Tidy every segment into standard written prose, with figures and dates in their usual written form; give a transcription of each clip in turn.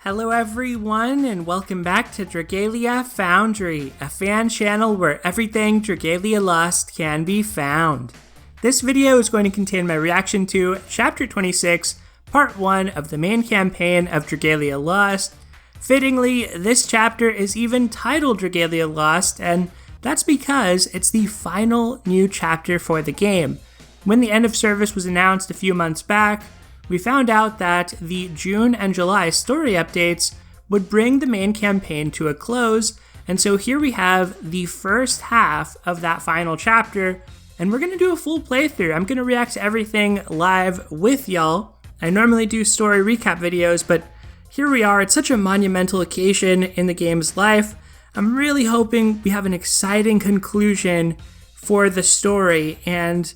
Hello everyone, and welcome back to Dragalia Foundry, a fan channel where everything Dragalia Lost can be found. This video is going to contain my reaction to Chapter 26, Part 1 of the main campaign of Dragalia Lost. Fittingly, this chapter is even titled Dragalia Lost, and that's because it's the final new chapter for the game. When the end of service was announced a few months back, we found out that the June and July story updates would bring the main campaign to a close, and so here we have the first half of that final chapter, and we're going to do a full playthrough. I'm going to react to everything live with y'all. I normally do story recap videos, but here we are. It's such a monumental occasion in the game's life. I'm really hoping we have an exciting conclusion for the story, and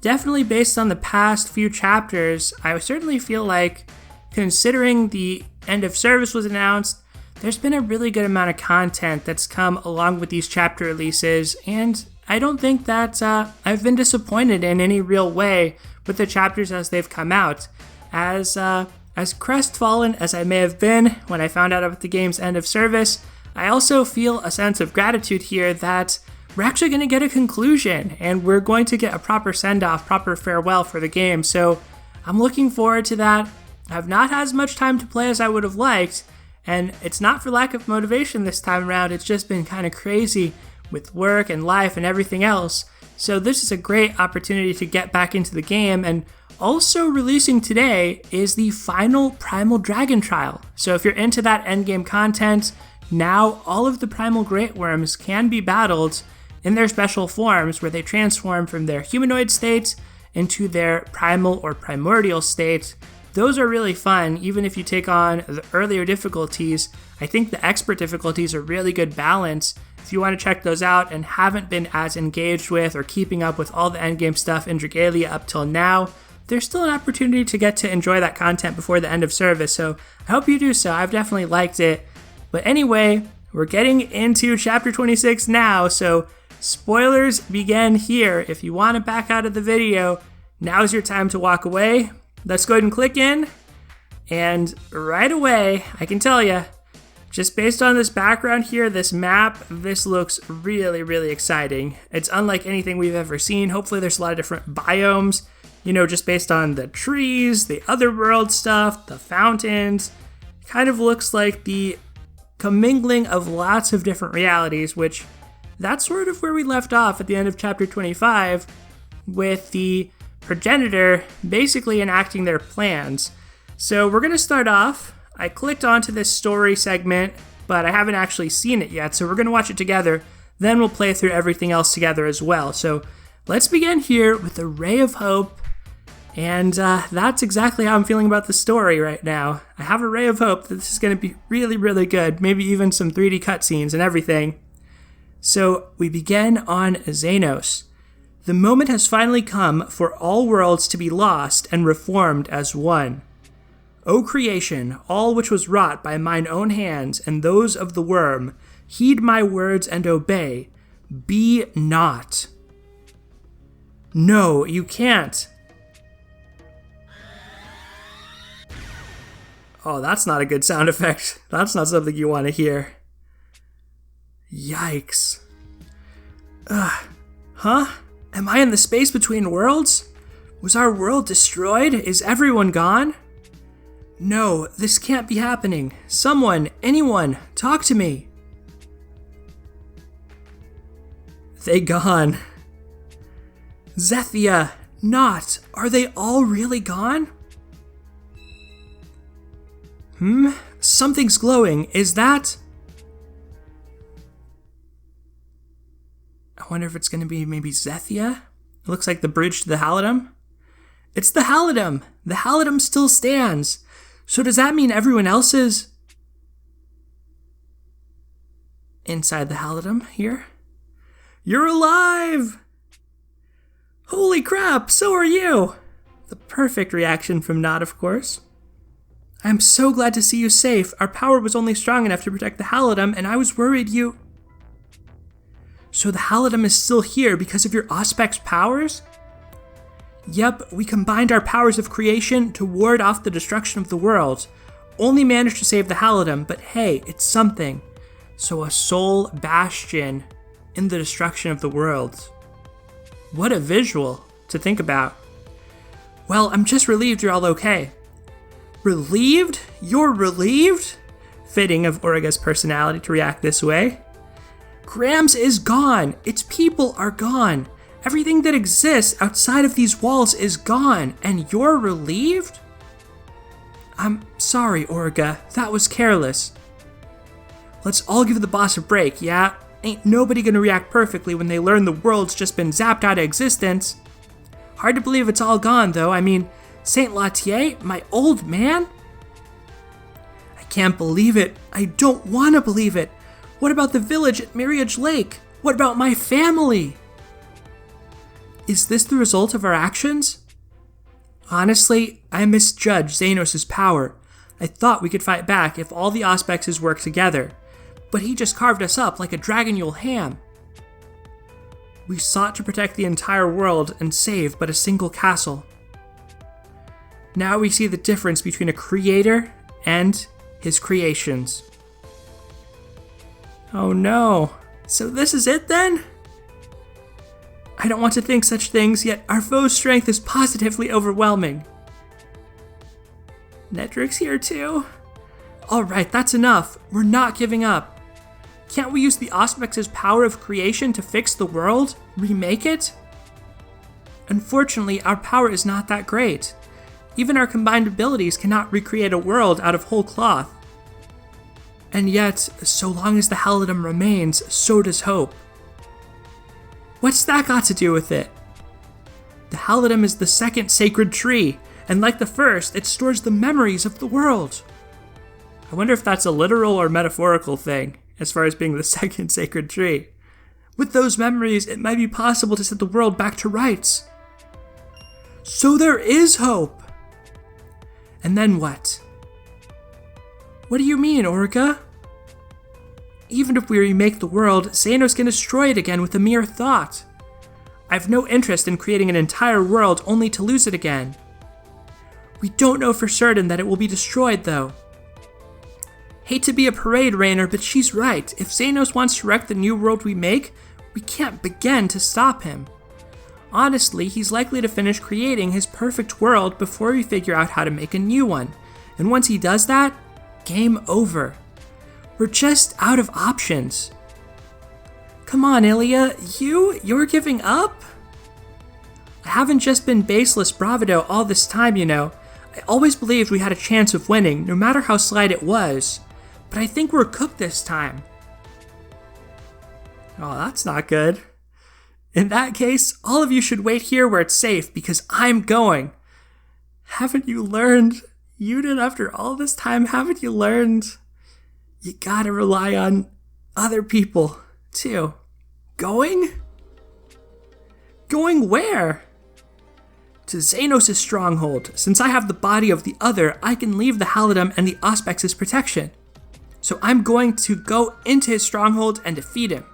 definitely based on the past few chapters, I certainly feel like, considering the end of service was announced, there's been a really good amount of content that's come along with these chapter releases, and I don't think that I've been disappointed in any real way with the chapters as they've come out. As crestfallen as I may have been when I found out about the game's end of service, I also feel a sense of gratitude here that we're actually going to get a conclusion, and we're going to get a proper send-off, proper farewell for the game, so I'm looking forward to that. I've not had as much time to play as I would have liked, and it's not for lack of motivation this time around, it's just been kind of crazy with work and life and everything else, so this is a great opportunity to get back into the game. And also releasing today is the final Primal Dragon Trial, so if you're into that endgame content, now all of the Primal Great Worms can be battled in their special forms where they transform from their humanoid state into their primal or primordial state. Those are really fun, even if you take on the earlier difficulties. I think the expert difficulties are really good balance. If you want to check those out and haven't been as engaged with or keeping up with all the endgame stuff in Dragalia up till now, there's still an opportunity to get to enjoy that content before the end of service, so I hope you do so. I've definitely liked it. But anyway, we're getting into Chapter 26 now, so spoilers begin here. If you want to back out of the video, now's your time to walk away. Let's go ahead and click in. And right away, I can tell you, just based on this background here, this map, this looks really, really exciting. It's unlike anything we've ever seen. Hopefully there's a lot of different biomes, you know, just based on the trees, the otherworld stuff, the fountains. Kind of looks like the commingling of lots of different realities, which that's sort of where we left off at the end of Chapter 25, with the progenitor basically enacting their plans. So we're going to start off. I clicked onto this story segment, but I haven't actually seen it yet, so we're going to watch it together. Then we'll play through everything else together as well. So let's begin here with a ray of hope, and that's exactly how I'm feeling about the story right now. I have a ray of hope that this is going to be really, really good, maybe even some 3D cutscenes and everything. So we begin on Xenos. The moment has finally come for all worlds to be lost and reformed as one. O creation, all which was wrought by mine own hands and those of the worm, heed my words and obey. Be not. No, you can't. Oh, that's not a good sound effect. That's not something you want to hear. Yikes. Huh? Am I in the space between worlds? Was our world destroyed? Is everyone gone? No, this can't be happening. Someone, anyone, talk to me. They gone. Zethia, not. Are they all really gone? Something's glowing. Is that... I wonder if it's going to be maybe Zethia? It looks like the bridge to the Halidom. It's the Halidom! The Halidom still stands! So does that mean everyone else is... inside the Halidom here? You're alive! Holy crap, so are you! The perfect reaction from Nod, of course. I'm so glad to see you safe. Our power was only strong enough to protect the Halidom, and I was worried you... So the Halidom is still here because of your Auspex powers? Yep, we combined our powers of creation to ward off the destruction of the world. only managed to save the Halidom, but hey, it's something. So a sole bastion in the destruction of the world. What a visual to think about. Well, I'm just relieved you're all okay. Relieved? You're relieved? Fitting of Origa's personality to react this way. Grams is gone. Its people are gone. Everything that exists outside of these walls is gone, and you're relieved? I'm sorry, Origa. That was careless. Let's all give the boss a break, yeah? Ain't nobody gonna react perfectly when they learn the world's just been zapped out of existence. Hard to believe it's all gone, though. I mean, Saint Latier, my old man? I can't believe it. I don't want to believe it. What about the village at Marriage Lake? What about my family? Is this the result of our actions? Honestly, I misjudged Xenos' power. I thought we could fight back if all the Auspexes worked together, but he just carved us up like a Dragon Yule ham. We sought to protect the entire world and save but a single castle. Now we see the difference between a creator and his creations. Oh no, so this is it then? I don't want to think such things, yet our foe's strength is positively overwhelming. Nedric's here too? Alright, that's enough. We're not giving up. Can't we use the Auspex's power of creation to fix the world? Remake it? Unfortunately, our power is not that great. Even our combined abilities cannot recreate a world out of whole cloth. And yet, so long as the Halidom remains, so does hope. What's that got to do with it? The Halidom is the second sacred tree, and like the first, it stores the memories of the world. I wonder if that's a literal or metaphorical thing, as far as being the second sacred tree. With those memories, it might be possible to set the world back to rights. So there is hope! And then what? What do you mean, Origa? Even if we remake the world, Xenos can destroy it again with a mere thought. I have no interest in creating an entire world only to lose it again. We don't know for certain that it will be destroyed, though. Hate to be a parade rainer, but she's right. If Xenos wants to wreck the new world we make, we can't begin to stop him. Honestly, he's likely to finish creating his perfect world before we figure out how to make a new one. And once he does that, game over. We're just out of options. Come on, Ilya, you're giving up? I haven't just been baseless bravado all this time, you know. I always believed we had a chance of winning, no matter how slight it was. But I think we're cooked this time. Oh, that's not good. In that case, all of you should wait here where it's safe, because I'm going. Haven't you learned? Yuden, after all this time, haven't you learned? You gotta rely on other people, too. Going? Going where? To Xenos' stronghold. Since I have the body of the other, I can leave the Halidom and the Auspex's protection. So I'm going to go into his stronghold and defeat him.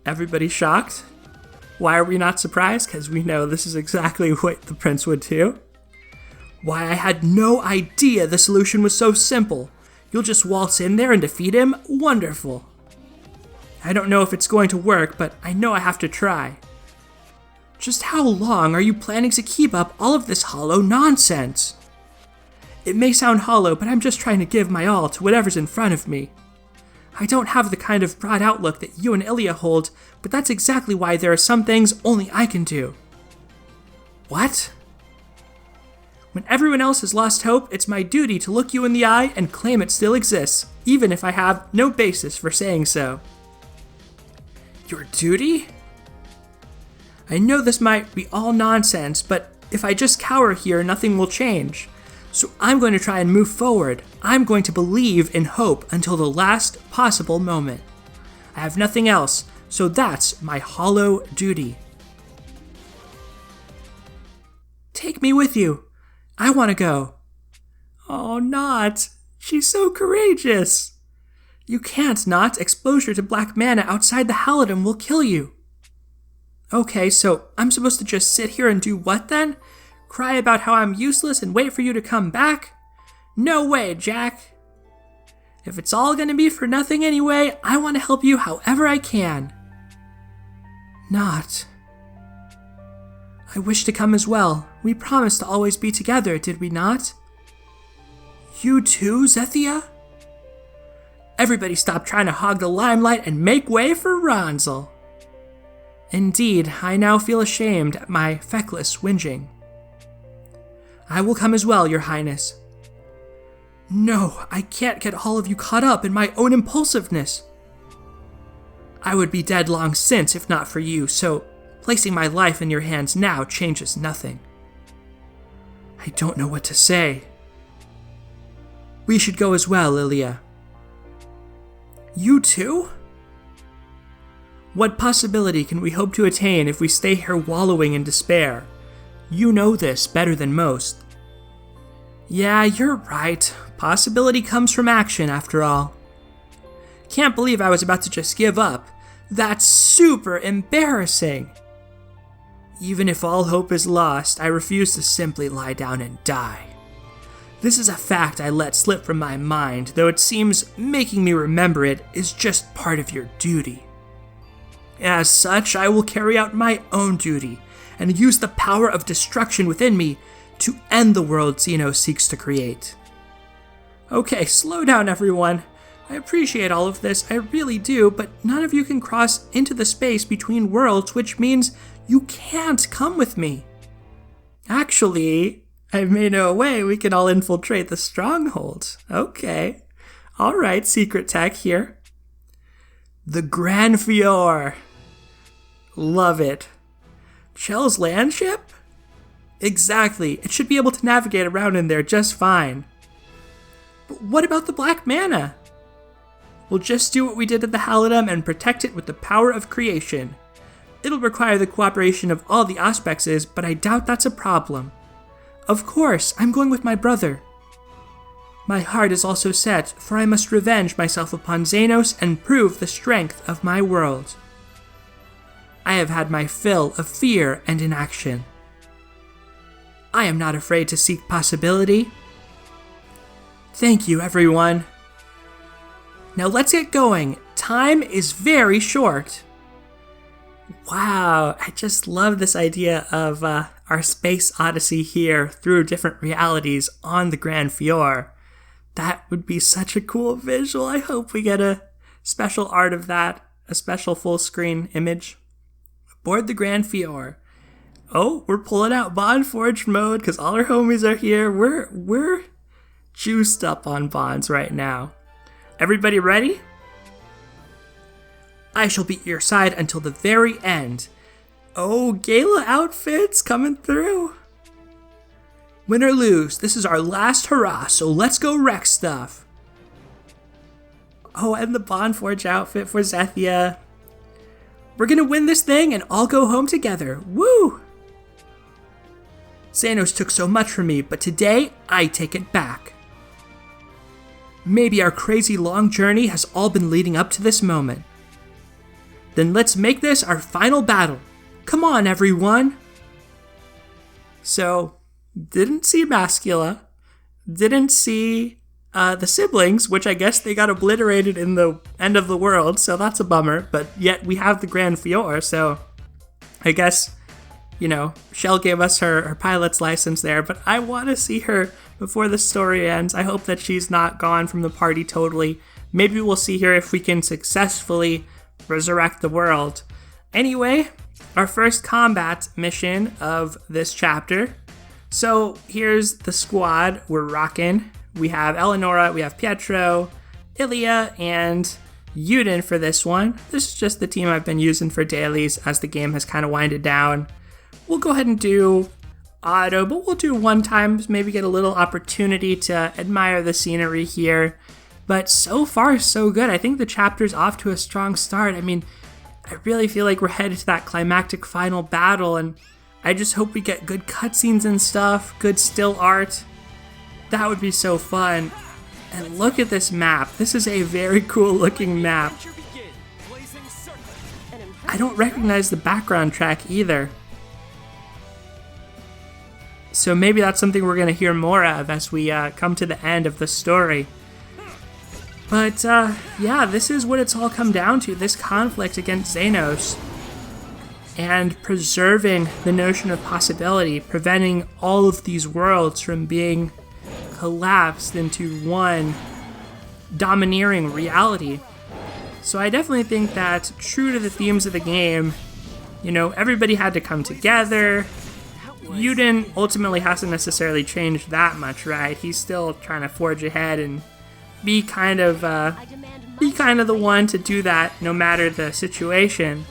Everybody shocked? Why are we not surprised? Because we know this is exactly what the prince would do. Why, I had no idea the solution was so simple. You'll just waltz in there and defeat him? Wonderful. I don't know if it's going to work, but I know I have to try. Just how long are you planning to keep up all of this hollow nonsense? It may sound hollow, but I'm just trying to give my all to whatever's in front of me. I don't have the kind of broad outlook that you and Ilya hold, but that's exactly why there are some things only I can do. What? When everyone else has lost hope, it's my duty to look you in the eye and claim it still exists, even if I have no basis for saying so. Your duty? I know this might be all nonsense, but if I just cower here, nothing will change. So I'm going to try and move forward. I'm going to believe in hope until the last possible moment. I have nothing else, so that's my hollow duty. Take me with you. I want to go. Oh, not. She's so courageous. You can't not. Exposure to black mana outside the Halidom will kill you. Okay, so I'm supposed to just sit here and do what then? Cry about how I'm useless and wait for you to come back? No way, Jack. If it's all gonna be for nothing anyway, I want to help you however I can. Not. I wish to come as well. We promised to always be together, did we not? You too, Zethia? Everybody stop trying to hog the limelight and make way for Ronzel. Indeed, I now feel ashamed at my feckless whinging. I will come as well, Your Highness. No, I can't get all of you caught up in my own impulsiveness. I would be dead long since if not for you, so placing my life in your hands now changes nothing. I don't know what to say. We should go as well, Lilia. You too? What possibility can we hope to attain if we stay here wallowing in despair? You know this better than most. Yeah, you're right. Possibility comes from action, after all. Can't believe I was about to just give up. That's super embarrassing. Even if all hope is lost, I refuse to simply lie down and die. This is a fact I let slip from my mind, though it seems making me remember it is just part of your duty. As such, I will carry out my own duty, and use the power of destruction within me to end the world Xeno seeks to create. Okay, slow down everyone. I appreciate all of this, I really do, but none of you can cross into the space between worlds, which means you can't come with me. Actually, I may know a way we can all infiltrate the stronghold. Okay. Alright, secret tech here. The Grand Fior. Love it. Chell's land ship? Exactly. It should be able to navigate around in there just fine. But what about the black mana? We'll just do what we did at the Halidom and protect it with the power of creation. It'll require the cooperation of all the Auspexes, but I doubt that's a problem. Of course, I'm going with my brother. My heart is also set, for I must revenge myself upon Xenos and prove the strength of my world. I have had my fill of fear and inaction. I am not afraid to seek possibility. Thank you, everyone. Now let's get going. Time is very short. Wow, I just love this idea of our space odyssey here through different realities on the Grand Fior. That would be such a cool visual. I hope we get a special art of that, a special full screen image. Aboard the Grand Fior. Oh, we're pulling out Bond Forged mode because all our homies are here. We're juiced up on bonds right now. Everybody ready? I shall be at your side until the very end. Oh, gala outfits coming through. Win or lose, this is our last hurrah, so let's go wreck stuff. Oh, and the Bondforge outfit for Zethia. We're gonna win this thing and all go home together. Woo! Xenos took so much from me, but today I take it back. Maybe our crazy long journey has all been leading up to this moment. Then let's make this our final battle. Come on, everyone. So, didn't see Mascula, didn't see the siblings, which I guess they got obliterated in the end of the world, so that's a bummer, but yet we have the Grand Fior, so I guess, you know, Shell gave us her pilot's license there, but I want to see her before the story ends. I hope that she's not gone from the party totally. Maybe we'll see her if we can successfully resurrect the world. Anyway, our first combat mission of this chapter. So here's the squad we're rocking. We have Eleonora, we have Pietro, Ilya, and Yuden for this one. This is just the team I've been using for dailies as the game has kind of winded down. We'll go ahead and do auto, but we'll do one time, maybe get a little opportunity to admire the scenery here. But so far, so good. I think the chapter's off to a strong start. I mean, I really feel like we're headed to that climactic final battle, and I just hope we get good cutscenes and stuff, good still art. That would be so fun. And look at this map. This is a very cool looking map. I don't recognize the background track either. So maybe that's something we're going to hear more of as we come to the end of the story. But yeah, this is what it's all come down to, this conflict against Xenos. And preserving the notion of possibility, preventing all of these worlds from being collapsed into one domineering reality. So I definitely think that, true to the themes of the game, you know, everybody had to come together. Yuden ultimately hasn't necessarily changed that much, right? He's still trying to forge ahead and be kind of the one to do that no matter the situation.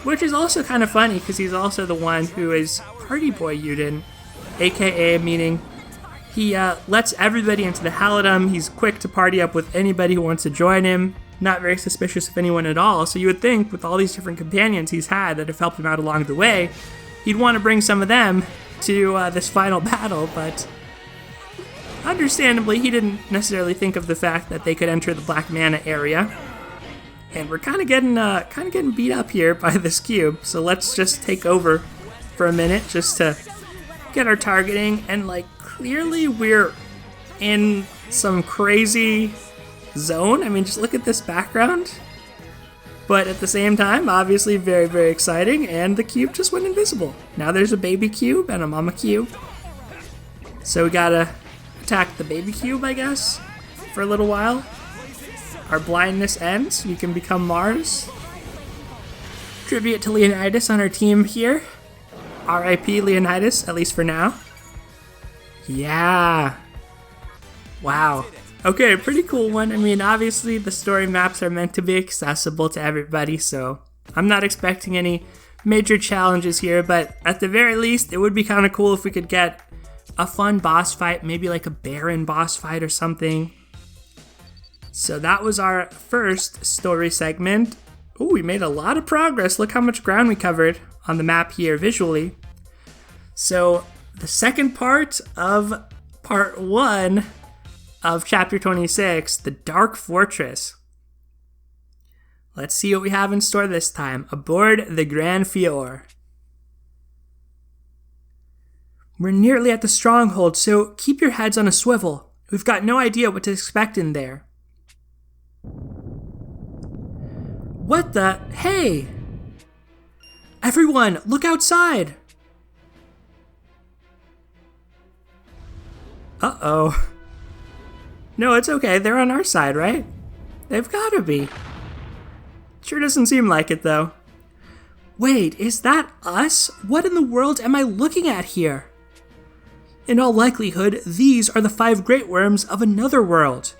Which is also kind of funny, because he's also the one who is Party Boy Yuden, aka meaning he lets everybody into the Halidom. He's quick to party up with anybody who wants to join him, not very suspicious of anyone at all. So you would think, with all these different companions he's had that have helped him out along the way, he'd want to bring some of them to this final battle, but understandably, he didn't necessarily think of the fact that they could enter the Black Mana area. And we're kind of getting beat up here by this cube, so let's just take over for a minute just to get our targeting. And like, clearly we're in some crazy zone. I mean, just look at this background. But at the same time, obviously very, very exciting, and the cube just went invisible. Now there's a baby cube and a mama cube. So we gotta attack the baby cube, I guess, for a little while. Our blindness ends, we can become Mars. Tribute to Leonidas on our team here. R.I.P. Leonidas, at least for now. Yeah. Wow. Okay, pretty cool one. I mean, obviously the story maps are meant to be accessible to everybody, so I'm not expecting any major challenges here, but at the very least, it would be kind of cool if we could get a fun boss fight, maybe like a Baron boss fight or something. So that was our first story segment. Ooh, we made a lot of progress. Look how much ground we covered on the map here visually. So the second part of part 1 of chapter 26, the Dark Fortress. Let's see what we have in store this time. Aboard the Grand Fior. We're nearly at the stronghold, so keep your heads on a swivel. We've got no idea what to expect in there. What the? Hey! Everyone, look outside! Uh-oh. No, it's okay. They're on our side, right? They've gotta be. Sure doesn't seem like it, though. Wait, is that us? What in the world am I looking at here? In all likelihood, these are the 5 great worms of another world.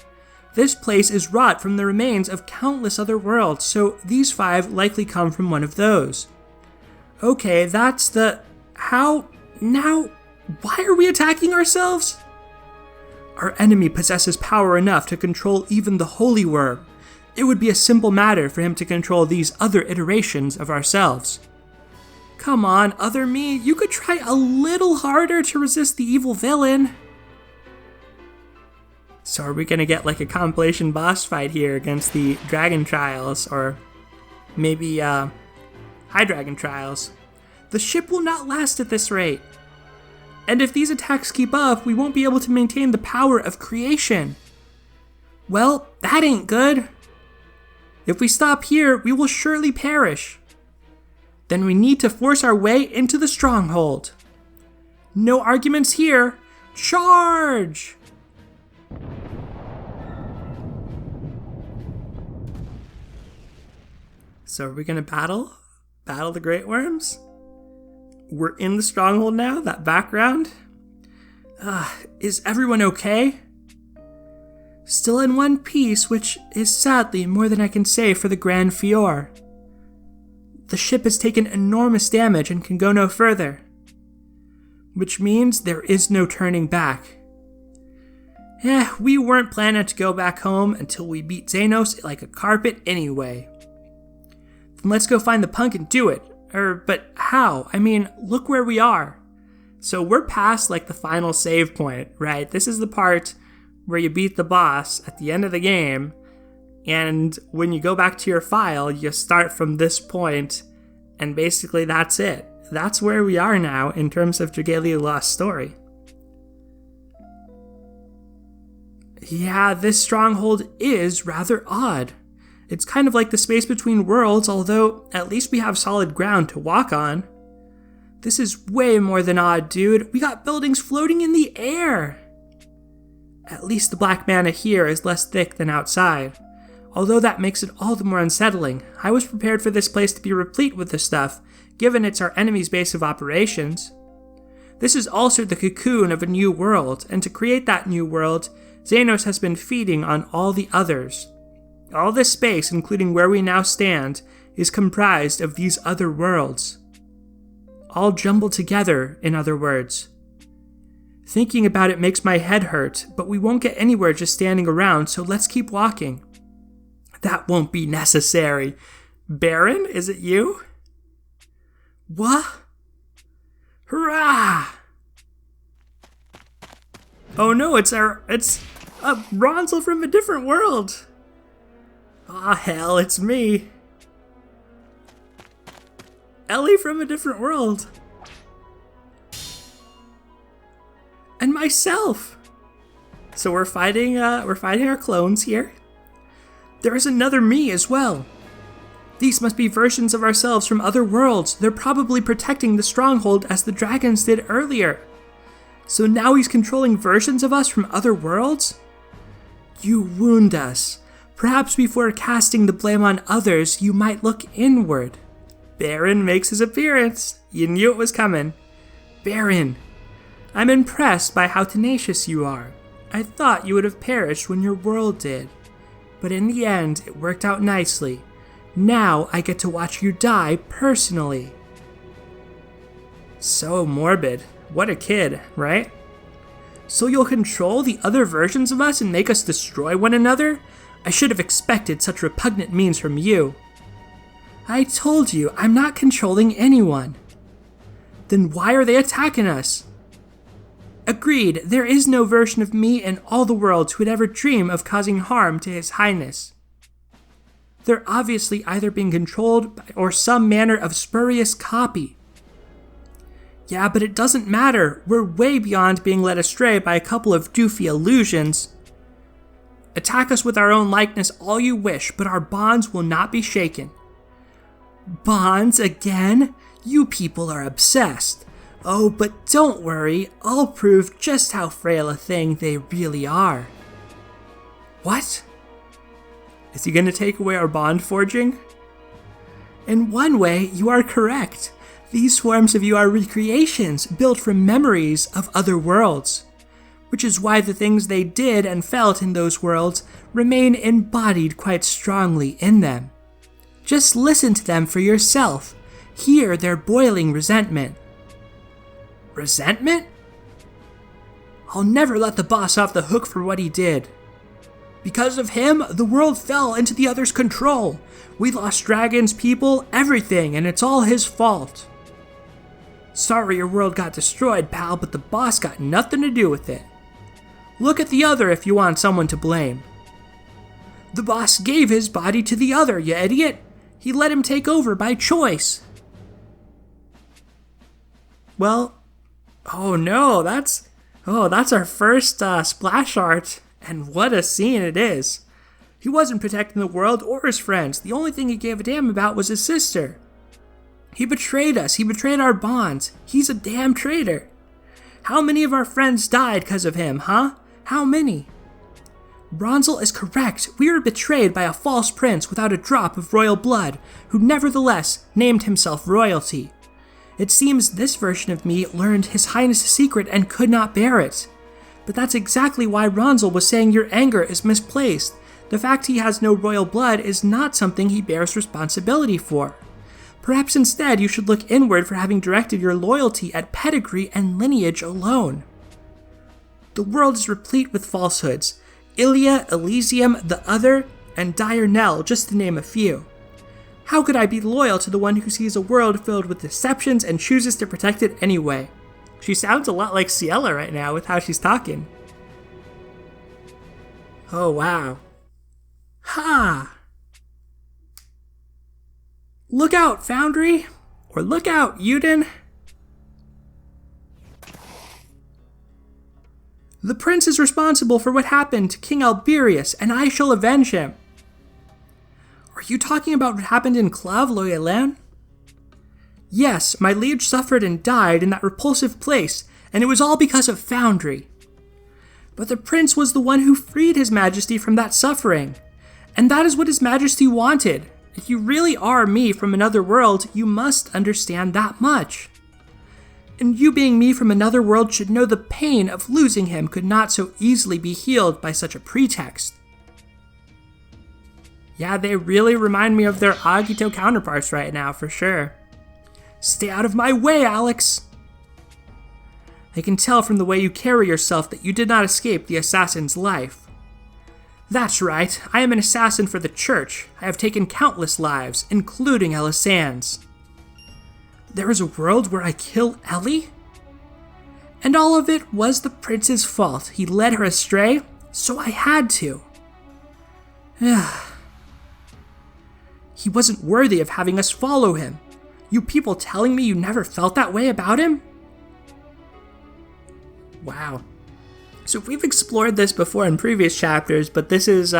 This place is wrought from the remains of countless other worlds, so these 5 likely come from one of those. Okay, that's the... How... Now, why are we attacking ourselves? Our enemy possesses power enough to control even the Holy Worm. It would be a simple matter for him to control these other iterations of ourselves. Come on, other me, you could try a little harder to resist the evil villain. So are we gonna get like a compilation boss fight here against the Dragon Trials, or maybe High Dragon Trials? The ship will not last at this rate. And if these attacks keep up, we won't be able to maintain the power of creation. Well, that ain't good. If we stop here, we will surely perish. Then we need to force our way into the stronghold. No arguments here. Charge! So are we gonna battle the Great Worms? We're in the stronghold now, that background. Is everyone okay? Still in one piece, which is sadly more than I can say for the Grand Fior. The ship has taken enormous damage and can go no further. Which means there is no turning back. We weren't planning to go back home until we beat Xenos like a carpet anyway. Then let's go find the punk and do it. But how? I mean, look where we are. So we're past like the final save point, right? This is the part where you beat the boss at the end of the game, and when you go back to your file, you start from this point, and basically that's it. That's where we are now in terms of Dragalia Lost story. Yeah, this stronghold is rather odd. It's kind of like the space between worlds, although at least we have solid ground to walk on. This is way more than odd, dude. We got buildings floating in the air. At least the black mana here is less thick than outside. Although that makes it all the more unsettling. I was prepared for this place to be replete with this stuff, given it's our enemy's base of operations. This is also the cocoon of a new world, and to create that new world, Xenos has been feeding on all the others. All this space, including where we now stand, is comprised of these other worlds. All jumbled together, in other words. Thinking about it makes my head hurt, but we won't get anywhere just standing around, so let's keep walking. That won't be necessary. Baron, is it you? What? Hurrah! Oh no, it's Ronzel from a different world. Ah, hell, it's me. Ellie from a different world. And myself. So we're fighting our clones here. There is another me as well. These must be versions of ourselves from other worlds. They're probably protecting the stronghold as the dragons did earlier. So now he's controlling versions of us from other worlds? You wound us. Perhaps before casting the blame on others, you might look inward. Baron makes his appearance. You knew it was coming. Baron, I'm impressed by how tenacious you are. I thought you would have perished when your world did. But in the end, it worked out nicely. Now I get to watch you die personally. So morbid. What a kid, right? So you'll control the other versions of us and make us destroy one another? I should have expected such repugnant means from you. I told you, I'm not controlling anyone. Then why are they attacking us? Agreed, there is no version of me in all the worlds who would ever dream of causing harm to His Highness. They're obviously either being controlled by or some manner of spurious copy. Yeah, but it doesn't matter. We're way beyond being led astray by a couple of doofy illusions. Attack us with our own likeness all you wish, but our bonds will not be shaken. Bonds again? You people are obsessed. Oh, but don't worry, I'll prove just how frail a thing they really are. What? Is he gonna take away our bond forging? In one way, you are correct. These swarms of you are recreations built from memories of other worlds, which is why the things they did and felt in those worlds remain embodied quite strongly in them. Just listen to them for yourself. Hear their boiling resentment. Resentment? I'll never let the boss off the hook for what he did. Because of him, the world fell into the other's control. We lost dragons, people, everything, and it's all his fault. Sorry your world got destroyed, pal, but the boss got nothing to do with it. Look at the other if you want someone to blame. The boss gave his body to the other, you idiot. He let him take over by choice. Well, oh no, that's our first splash art, and what a scene it is. He wasn't protecting the world or his friends. The only thing he gave a damn about was his sister. He betrayed us. He betrayed our bonds. He's a damn traitor. How many of our friends died because of him, huh? How many? Ronzel is correct. We were betrayed by a false prince without a drop of royal blood, who nevertheless named himself royalty. It seems this version of me learned His Highness' secret and could not bear it. But that's exactly why Ronzel was saying your anger is misplaced. The fact he has no royal blood is not something he bears responsibility for. Perhaps instead you should look inward for having directed your loyalty at pedigree and lineage alone. The world is replete with falsehoods. Ilia, Elysium, the Other, and Dire Nell, just to name a few. How could I be loyal to the one who sees a world filled with deceptions and chooses to protect it anyway? She sounds a lot like Ciela right now with how she's talking. Oh wow. Ha! Look out, Foundry! Or look out, Yuden! The prince is responsible for what happened to King Alberius, and I shall avenge him. Are you talking about what happened in Clave Loyalen? Yes, my liege suffered and died in that repulsive place, and it was all because of Foundry. But the prince was the one who freed his majesty from that suffering, and that is what his majesty wanted. If you really are me from another world, you must understand that much. And you being me from another world should know the pain of losing him could not so easily be healed by such a pretext. Yeah, they really remind me of their Agito counterparts right now, for sure. Stay out of my way, Alex! I can tell from the way you carry yourself that you did not escape the assassin's life. That's right, I am an assassin for the church. I have taken countless lives, including Elisand's. There is a world where I kill Ellie? And all of it was the prince's fault. He led her astray, so I had to. He wasn't worthy of having us follow him. You people telling me you never felt that way about him? Wow. So we've explored this before in previous chapters, but this is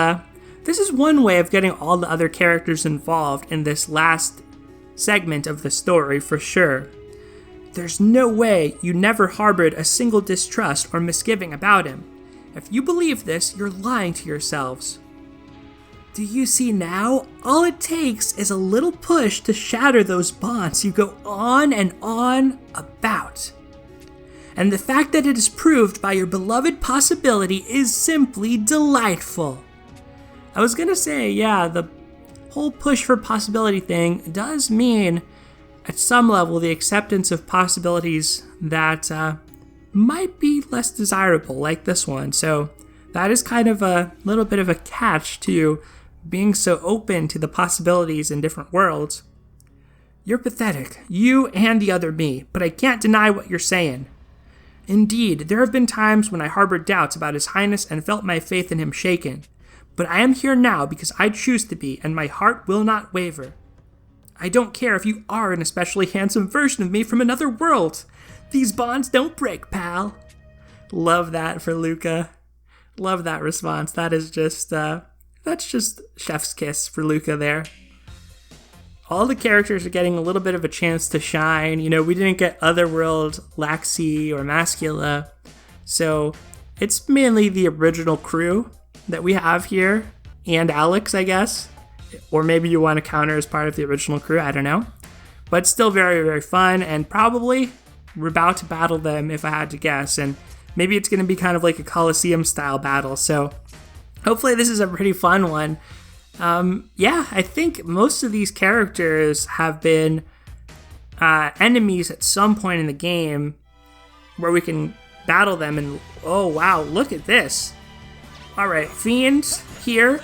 one way of getting all the other characters involved in this last segment of the story for sure. There's no way you never harbored a single distrust or misgiving about him. If you believe this, you're lying to yourselves. Do you see now? All it takes is a little push to shatter those bonds you go on and on about. And the fact that it is proved by your beloved possibility is simply delightful. I was gonna say, yeah, the whole push for possibility thing does mean, at some level, the acceptance of possibilities that might be less desirable, like this one. So that is kind of a little bit of a catch to being so open to the possibilities in different worlds. You're pathetic, you and the other me, but I can't deny what you're saying. Indeed, there have been times when I harbored doubts about His Highness and felt my faith in him shaken. But I am here now because I choose to be, and my heart will not waver. I don't care if you are an especially handsome version of me from another world. These bonds don't break, pal. Love that for Luca. Love that response. That is just, that's just chef's kiss for Luca there. All the characters are getting a little bit of a chance to shine. You know, we didn't get Otherworld, Laxi, or Mascula. So it's mainly the original crew that we have here, and Alex, I guess. Or maybe you want to counter as part of the original crew, I don't know. But still very, very fun, and probably we're about to battle them if I had to guess. And maybe it's going to be kind of like a Coliseum-style battle, so hopefully this is a pretty fun one. Yeah, I think most of these characters have been enemies at some point in the game where we can battle them, and oh wow, look at this. Alright, Fiend here,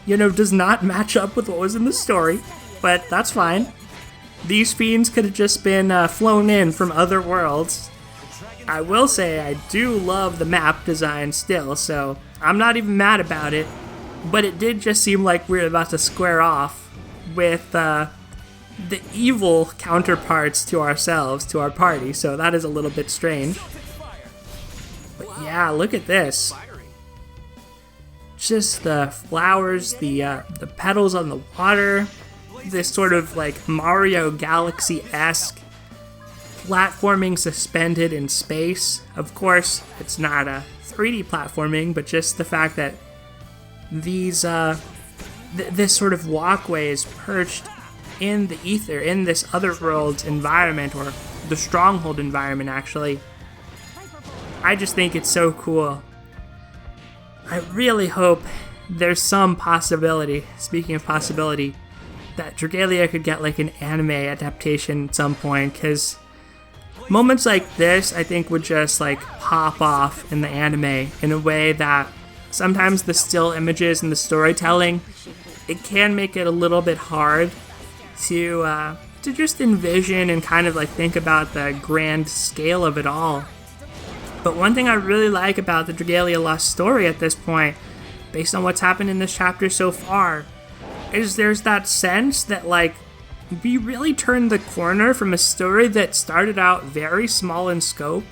you know, does not match up with what was in the story, but that's fine. These Fiends could have just been flown in from other worlds. I will say I do love the map design still, so I'm not even mad about it. But it did just seem like we were about to square off with the evil counterparts to ourselves, to our party, so that is a little bit strange. But yeah, look at this. Just the flowers, the petals on the water, this sort of like Mario Galaxy-esque platforming suspended in space. Of course, it's not a 3D platforming, but just the fact that these this sort of walkway is perched in the ether, in this otherworld environment, or the stronghold environment actually. I just think it's so cool. I really hope there's some possibility, speaking of possibility, that Dragalia could get like an anime adaptation at some point, because moments like this I think would just like pop off in the anime in a way that sometimes the still images and the storytelling, it can make it a little bit hard to just envision and kind of like think about the grand scale of it all. But one thing I really like about the Dragalia Lost story at this point, based on what's happened in this chapter so far, is there's that sense that like we really turned the corner from a story that started out very small in scope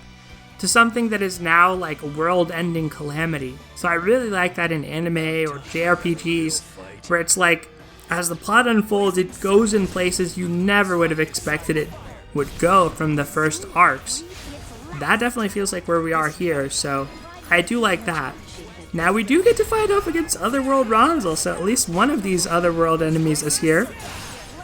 to something that is now like a world-ending calamity. So I really like that in anime or JRPGs, where it's like, as the plot unfolds, it goes in places you never would have expected it would go from the first arcs. That definitely feels like where we are here, so I do like that. Now we do get to fight off against Otherworld Ronzel, so at least one of these Otherworld enemies is here.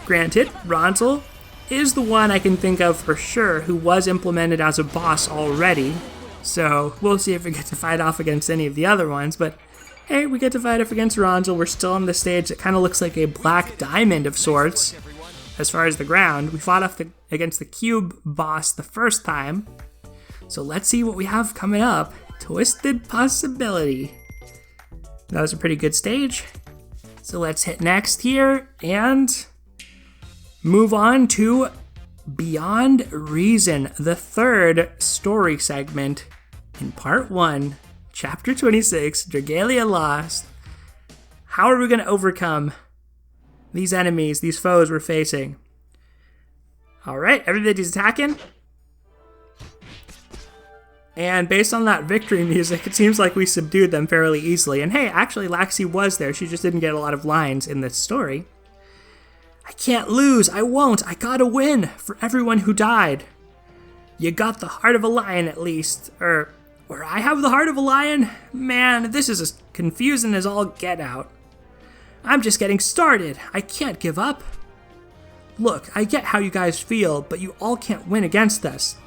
Granted, Ronzel is the one I can think of for sure who was implemented as a boss already, so we'll see if we get to fight off against any of the other ones, but hey, we get to fight off against Ronzel. We're still on the stage that kind of looks like a black diamond of sorts as far as the ground. We fought off against the cube boss the first time, so let's see what we have coming up. Twisted Possibility. That was a pretty good stage. So let's hit next here and move on to Beyond Reason, the third story segment in part 1, chapter 26, Dragalia Lost. How are we going to overcome these enemies, these foes we're facing? Alright, everybody's attacking. And based on that victory music, it seems like we subdued them fairly easily. And hey, actually Laxi was there, she just didn't get a lot of lines in this story. I can't lose, I won't, I gotta win for everyone who died. You got the heart of a lion at least, or I have the heart of a lion? Man, this is as confusing as all get out. I'm just getting started, I can't give up. Look, I get how you guys feel, but you all can't win against us.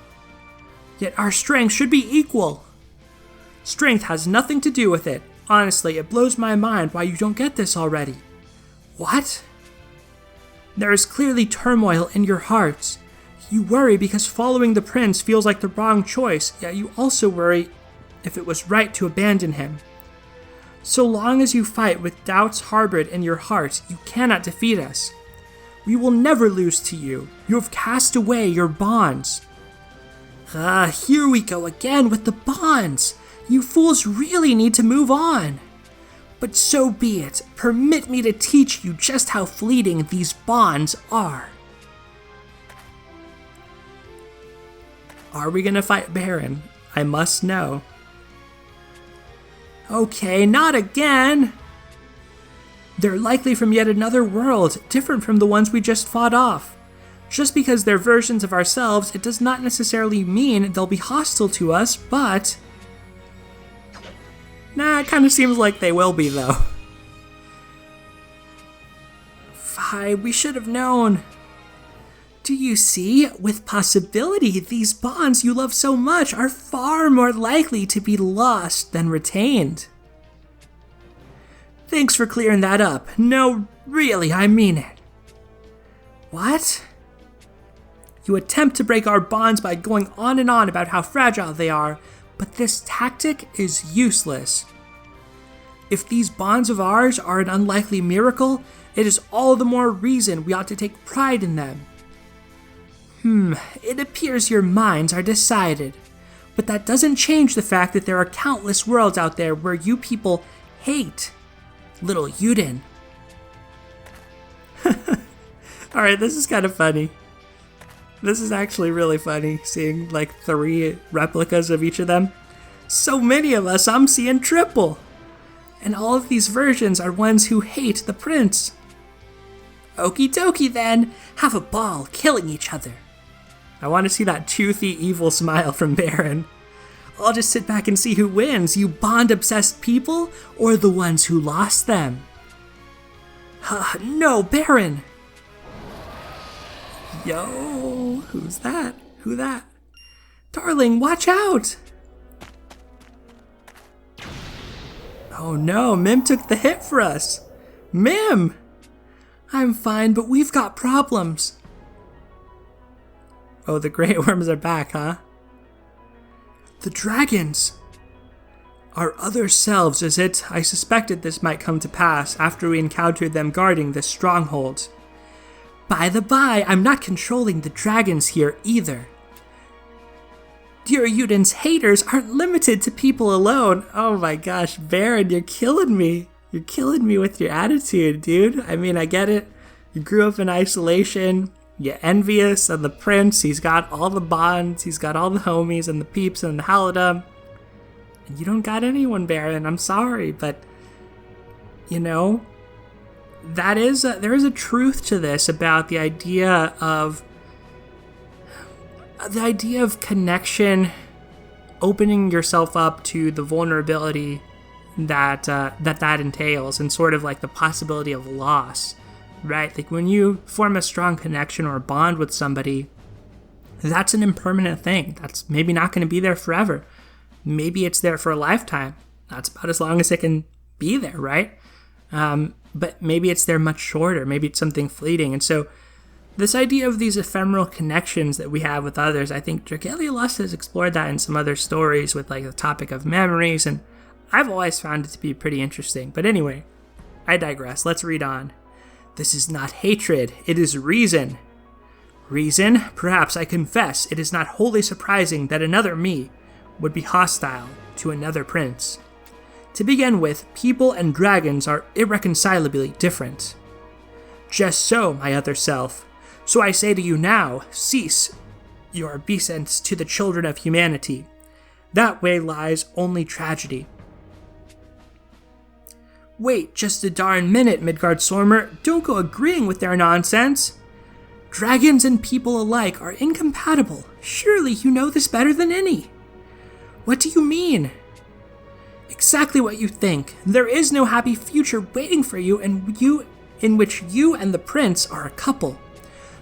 Yet our strength should be equal. Strength has nothing to do with it. Honestly, it blows my mind why you don't get this already. What? There is clearly turmoil in your hearts. You worry because following the prince feels like the wrong choice, yet you also worry if it was right to abandon him. So long as you fight with doubts harbored in your heart, you cannot defeat us. We will never lose to you. You have cast away your bonds. Here we go again with the bonds. You fools really need to move on. But so be it. Permit me to teach you just how fleeting these bonds are. Are we gonna fight Baron? I must know. Okay, not again. They're likely from yet another world, different from the ones we just fought off. Just because they're versions of ourselves, it does not necessarily mean they'll be hostile to us, but... Nah, it kind of seems like they will be, though. Fi, we should have known. Do you see? With possibility, these bonds you love so much are far more likely to be lost than retained. Thanks for clearing that up. No, really, I mean it. What? You attempt to break our bonds by going on and on about how fragile they are, but this tactic is useless. If these bonds of ours are an unlikely miracle, it is all the more reason we ought to take pride in them. It appears your minds are decided, but that doesn't change the fact that there are countless worlds out there where you people hate little Yuden. Alright, this is kind of funny. This is actually really funny, seeing like 3 replicas of each of them. So many of us, I'm seeing triple. And all of these versions are ones who hate the prince. Okie dokie then, have a ball killing each other. I want to see that toothy evil smile from Baron. I'll just sit back and see who wins, you bond-obsessed people, or the ones who lost them. No, Baron! Yo, who's that? Who that? Darling, watch out! Oh no, Mim took the hit for us. Mim! I'm fine, but we've got problems. Oh, the Great Worms are back, huh? The dragons! Our other selves, is it? I suspected this might come to pass after we encountered them guarding this stronghold. By the by, I'm not controlling the dragons here either. Dear Yuden's haters aren't limited to people alone. Oh my gosh, Baron, you're killing me. You're killing me with your attitude, dude. I mean, I get it. You grew up in isolation. you're envious of the prince. He's got all the bonds, he's got all the homies and the peeps and the halidom. And you don't got anyone, Baron. I'm sorry, but, you know, there is a truth to this about the idea of connection, opening yourself up to the vulnerability that entails, and sort of like the possibility of loss, right? Like when you form a strong connection or a bond with somebody, that's an impermanent thing. That's maybe not going to be there forever. Maybe it's there for a lifetime. That's about as long as it can be there, right? But maybe it's there much shorter. Maybe it's something fleeting. And so this idea of these ephemeral connections that we have with others, I think Dragalia Lost has explored that in some other stories with like the topic of memories, and I've always found it to be pretty interesting. But anyway, I digress. Let's read on. This is not hatred, it is reason. Reason? Perhaps I confess it is not wholly surprising that another me would be hostile to another prince. To begin with, people and dragons are irreconcilably different. Just so, my other self. So I say to you now, cease your obeisance to the children of humanity. That way lies only tragedy. Wait just a darn minute, Midgard-Sormer. Don't go agreeing with their nonsense. Dragons and people alike are incompatible. Surely you know this better than any. What do you mean? Exactly what you think. There is no happy future waiting for you, in which you and the prince are a couple.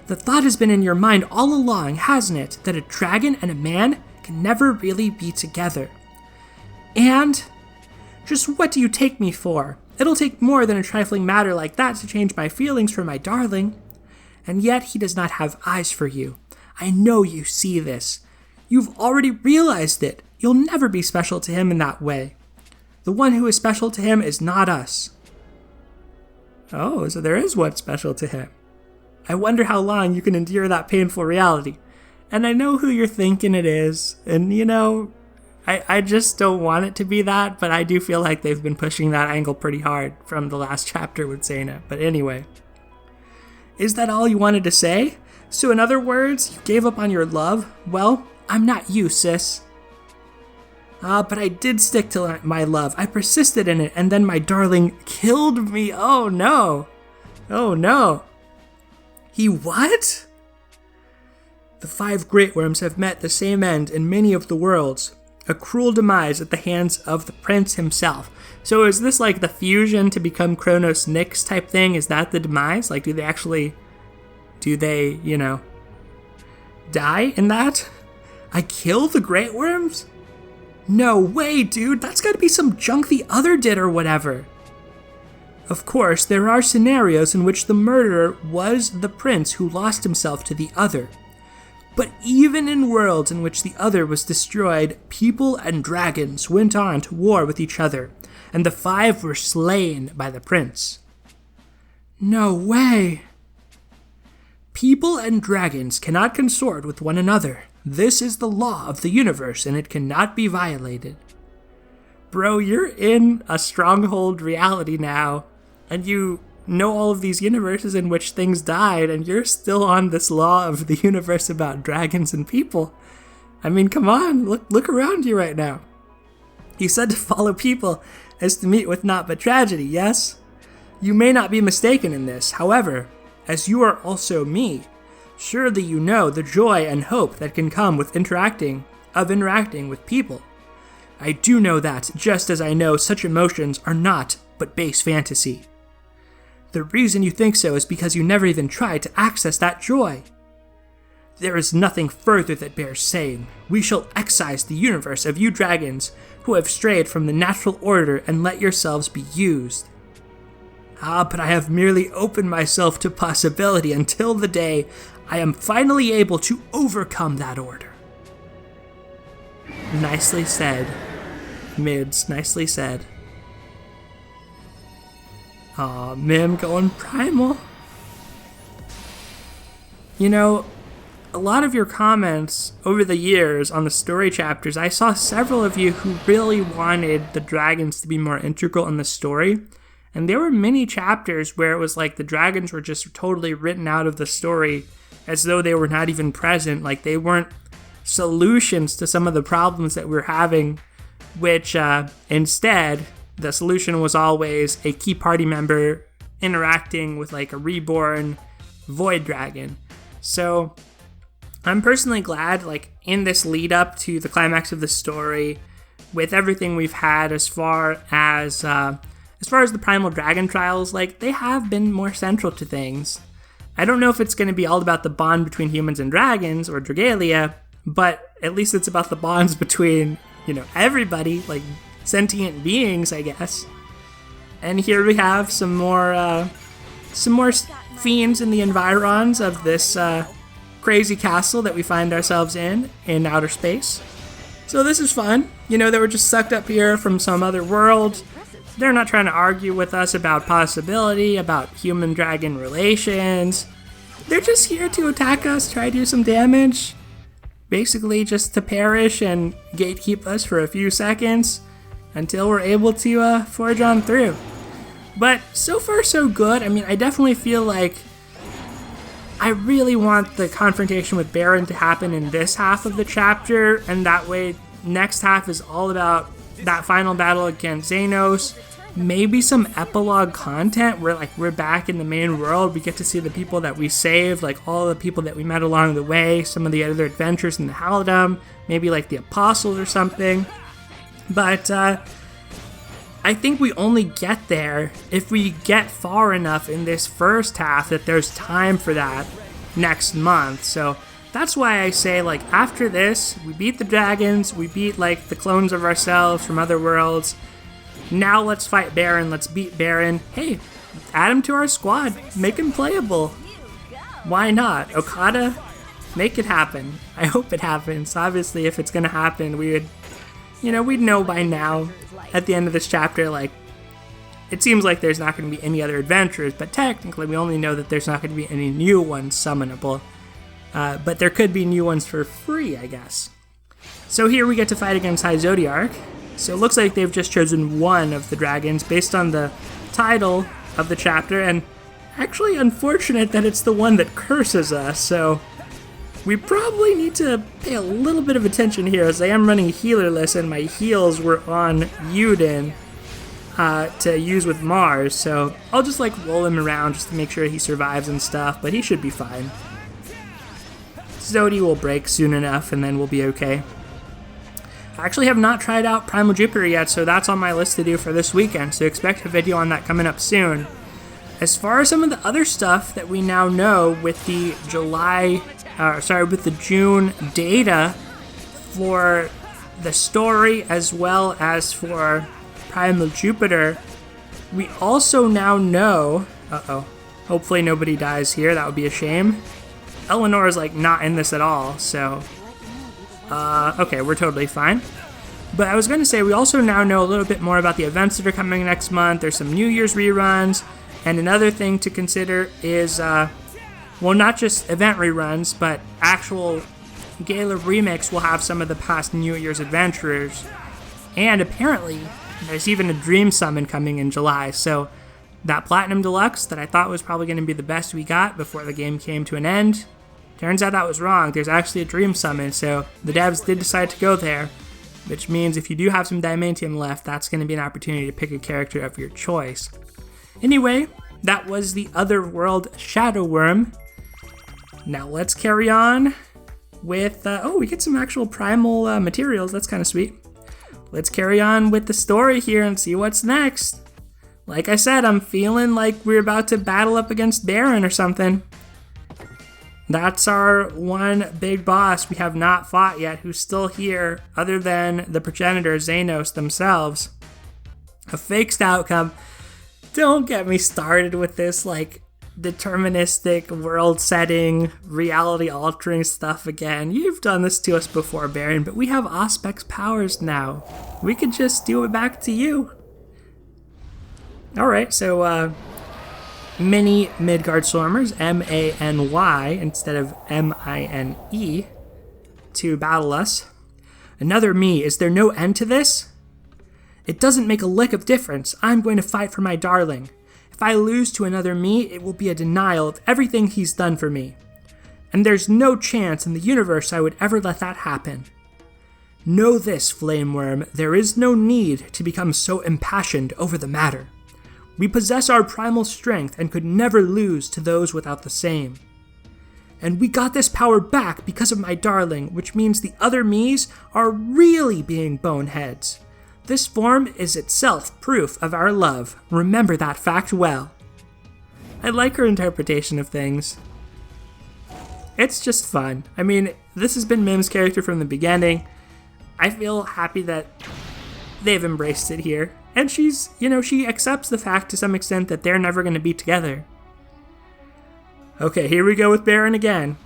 The thought has been in your mind all along, hasn't it, that a dragon and a man can never really be together. And just what do you take me for? It'll take more than a trifling matter like that to change my feelings for my darling. And yet he does not have eyes for you. I know you see this. You've already realized it. You'll never be special to him in that way. The one who is special to him is not us. Oh, so there is one special to him. I wonder how long you can endure that painful reality. And I know who you're thinking it is. And, you know, I just don't want it to be that, but I do feel like they've been pushing that angle pretty hard from the last chapter with Zaina. But anyway. Is that all you wanted to say? So in other words, you gave up on your love? Well, I'm not you, sis. But I did stick to my love. I persisted in it, and then my darling killed me. Oh no. Oh no. He what? The 5 great worms have met the same end in many of the worlds. A cruel demise at the hands of the prince himself. So is this like the fusion to become Kronos Nyx type thing? Is that the demise? Like, do they, you know, die in that? I kill the great worms? No way, dude. That's gotta be some junk the other did or whatever. Of course, there are scenarios in which the murderer was the prince who lost himself to the other. But even in worlds in which the other was destroyed, people and dragons went on to war with each other, and the 5 were slain by the prince. No way. People and dragons cannot consort with one another. This is the law of the universe, and it cannot be violated. Bro, you're in a stronghold reality now, and you know all of these universes in which things died, and you're still on this law of the universe about dragons and people. I mean, come on, look around you right now. You said to follow people as to meet with naught but tragedy, yes? You may not be mistaken in this. However, as you are also me, surely you know the joy and hope that can come with interacting with people. I do know that, just as I know such emotions are not but base fantasy. The reason you think so is because you never even tried to access that joy. There is nothing further that bears saying. We shall excise the universe of you dragons who have strayed from the natural order and let yourselves be used. But I have merely opened myself to possibility until the day I am finally able to overcome that order. Nicely said. Mids, nicely said. Aw, Mim going primal. You know, a lot of your comments over the years on the story chapters, I saw several of you who really wanted the dragons to be more integral in the story. And there were many chapters where it was like the dragons were just totally written out of the story as though they were not even present, like they weren't solutions to some of the problems that we're having, which instead, the solution was always a key party member interacting with like a reborn void dragon. So I'm personally glad, like in this lead up to the climax of the story, with everything we've had as far as the Primal Dragon trials, like they have been more central to things. I don't know if it's going to be all about the bond between humans and dragons or Dragalia, but at least it's about the bonds between, everybody, like sentient beings, I guess. And here we have some more fiends in the environs of this crazy castle that we find ourselves in outer space. So this is fun. They were just sucked up here from some other world. They're not trying to argue with us about possibility, about human-dragon relations. They're just here to attack us, try to do some damage. Basically just to perish and gatekeep us for a few seconds until we're able to forge on through. But so far so good. I mean, I definitely feel like I really want the confrontation with Baron to happen in this half of the chapter, and that way next half is all about that final battle against Xenos. Maybe some epilogue content where like we're back in the main world, we get to see the people that we saved, like all the people that we met along the way, some of the other adventures in the Halidom, maybe like the Apostles or something. But I think we only get there if we get far enough in this first half that there's time for that next month. So that's why I say, like, after this, we beat the dragons, we beat like the clones of ourselves from other worlds. Now let's fight Baron, let's beat Baron. Hey, add him to our squad, make him playable. Why not? Okada, make it happen. I hope it happens. Obviously, if it's gonna happen, we'd know by now at the end of this chapter, like, it seems like there's not going to be any other adventures, but technically we only know that there's not going to be any new ones summonable. But there could be new ones for free, I guess. So here we get to fight against High Zodiarch. So it looks like they've just chosen one of the dragons based on the title of the chapter, and actually unfortunate that it's the one that curses us, so we probably need to pay a little bit of attention here, as I am running healerless and my heals were on Yuden to use with Mars, so I'll just like roll him around just to make sure he survives and stuff, but he should be fine. Zodi will break soon enough and then we'll be okay. I actually have not tried out Primal Jupiter yet, so that's on my list to do for this weekend, so expect a video on that coming up soon. As far as some of the other stuff that we now know with the June data for the story as well as for Primal Jupiter, we also now know, hopefully nobody dies here, that would be a shame. Eleanor is like not in this at all, so okay, we're totally fine. But I was going to say, we also now know a little bit more about the events that are coming next month. There's some New Year's reruns, and another thing to consider is, well, not just event reruns, but actual Gala Remix will have some of the past New Year's adventurers. And apparently, there's even a Dream Summon coming in July, so that Platinum Deluxe that I thought was probably going to be the best we got before the game came to an end, turns out that was wrong. There's actually a Dream Summon, so the devs did decide to go there, which means if you do have some Diamantium left, that's going to be an opportunity to pick a character of your choice. Anyway, that was the Otherworld Shadow Worm. Now let's carry on with, we get some actual primal materials, that's kind of sweet. Let's carry on with the story here and see what's next. Like I said, I'm feeling like we're about to battle up against Baron or something. That's our one big boss we have not fought yet, who's still here, other than the progenitor Xenos themselves. A fixed outcome. Don't get me started with this, like, deterministic world setting, reality altering stuff again. You've done this to us before, Baron, but we have Auspex powers now. We could just do it back to you. Alright, so, mini Midgard Swarmers, M-A-N-Y instead of M-I-N-E, to battle us. Another me. Is there no end to this? It doesn't make a lick of difference. I'm going to fight for my darling. If I lose to another me, it will be a denial of everything he's done for me. And there's no chance in the universe I would ever let that happen. Know this, Flameworm, there is no need to become so impassioned over the matter. We possess our primal strength and could never lose to those without the same. And we got this power back because of my darling, which means the other me's are really being boneheads. This form is itself proof of our love. Remember that fact well. I like her interpretation of things. It's just fun. I mean, this has been Mim's character from the beginning. I feel happy that they've embraced it here. And she's, she accepts the fact to some extent that they're never going to be together. Okay, here we go with Baron again.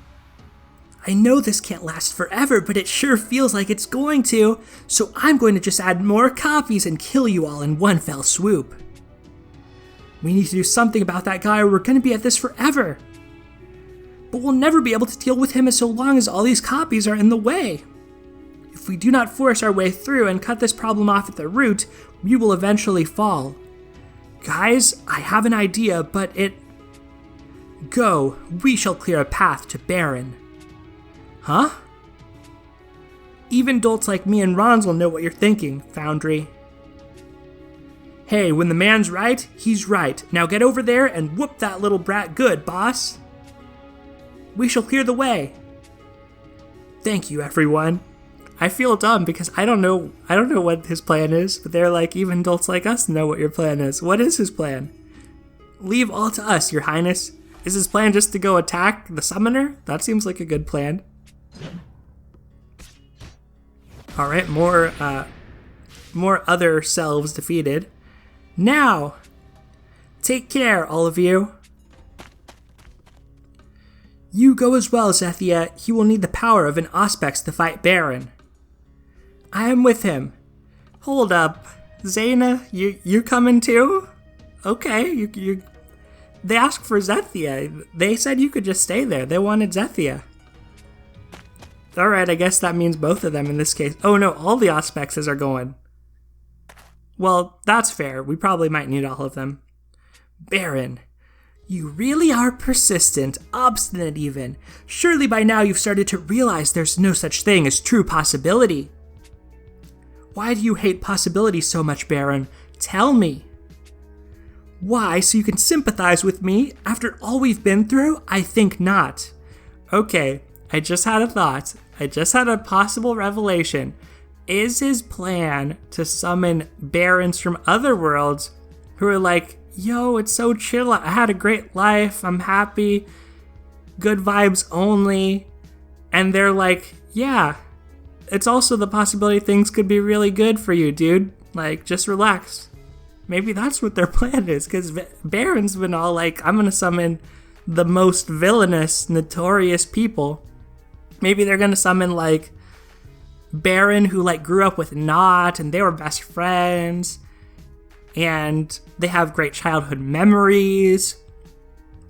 I know this can't last forever, but it sure feels like it's going to, so I'm going to just add more copies and kill you all in one fell swoop. We need to do something about that guy or we're going to be at this forever. But we'll never be able to deal with him as so long as all these copies are in the way. If we do not force our way through and cut this problem off at the root, we will eventually fall. Guys, I have an idea, but Go, we shall clear a path to Baron. Huh? Even dolts like me and Rons will know what you're thinking, Foundry. Hey, when the man's right, he's right. Now get over there and whoop that little brat good, boss. We shall clear the way. Thank you, everyone. I feel dumb because I don't know what his plan is, but they're like, even dolts like us know what your plan is. What is his plan? Leave all to us, your highness. Is his plan just to go attack the summoner? That seems like a good plan. Alright, more other selves defeated. Now, take care, all of you. You go as well, Zethia. He will need the power of an Auspex to fight Baron. I am with him. Hold up. Zaina, you coming too? Okay, you they asked for Zethia. They said you could just stay there. They wanted Zethia. Alright, I guess that means both of them in this case. Oh no, all the Auspexes are going. Well, that's fair. We probably might need all of them. Baron, you really are persistent, obstinate even. Surely by now you've started to realize there's no such thing as true possibility. Why do you hate possibility so much, Baron? Tell me. Why, so you can sympathize with me after all we've been through? I think not. Okay, I just had a thought. I just had a possible revelation. Is his plan to summon barons from other worlds who are like, yo, it's so chill, I had a great life, I'm happy, good vibes only, and they're like, yeah, it's also the possibility things could be really good for you, dude, like, just relax. Maybe that's what their plan is, because Baron's been all like, I'm gonna summon the most villainous, notorious people. Maybe they're gonna summon, like, Baron who, like, grew up with Nott, and they were best friends, and they have great childhood memories,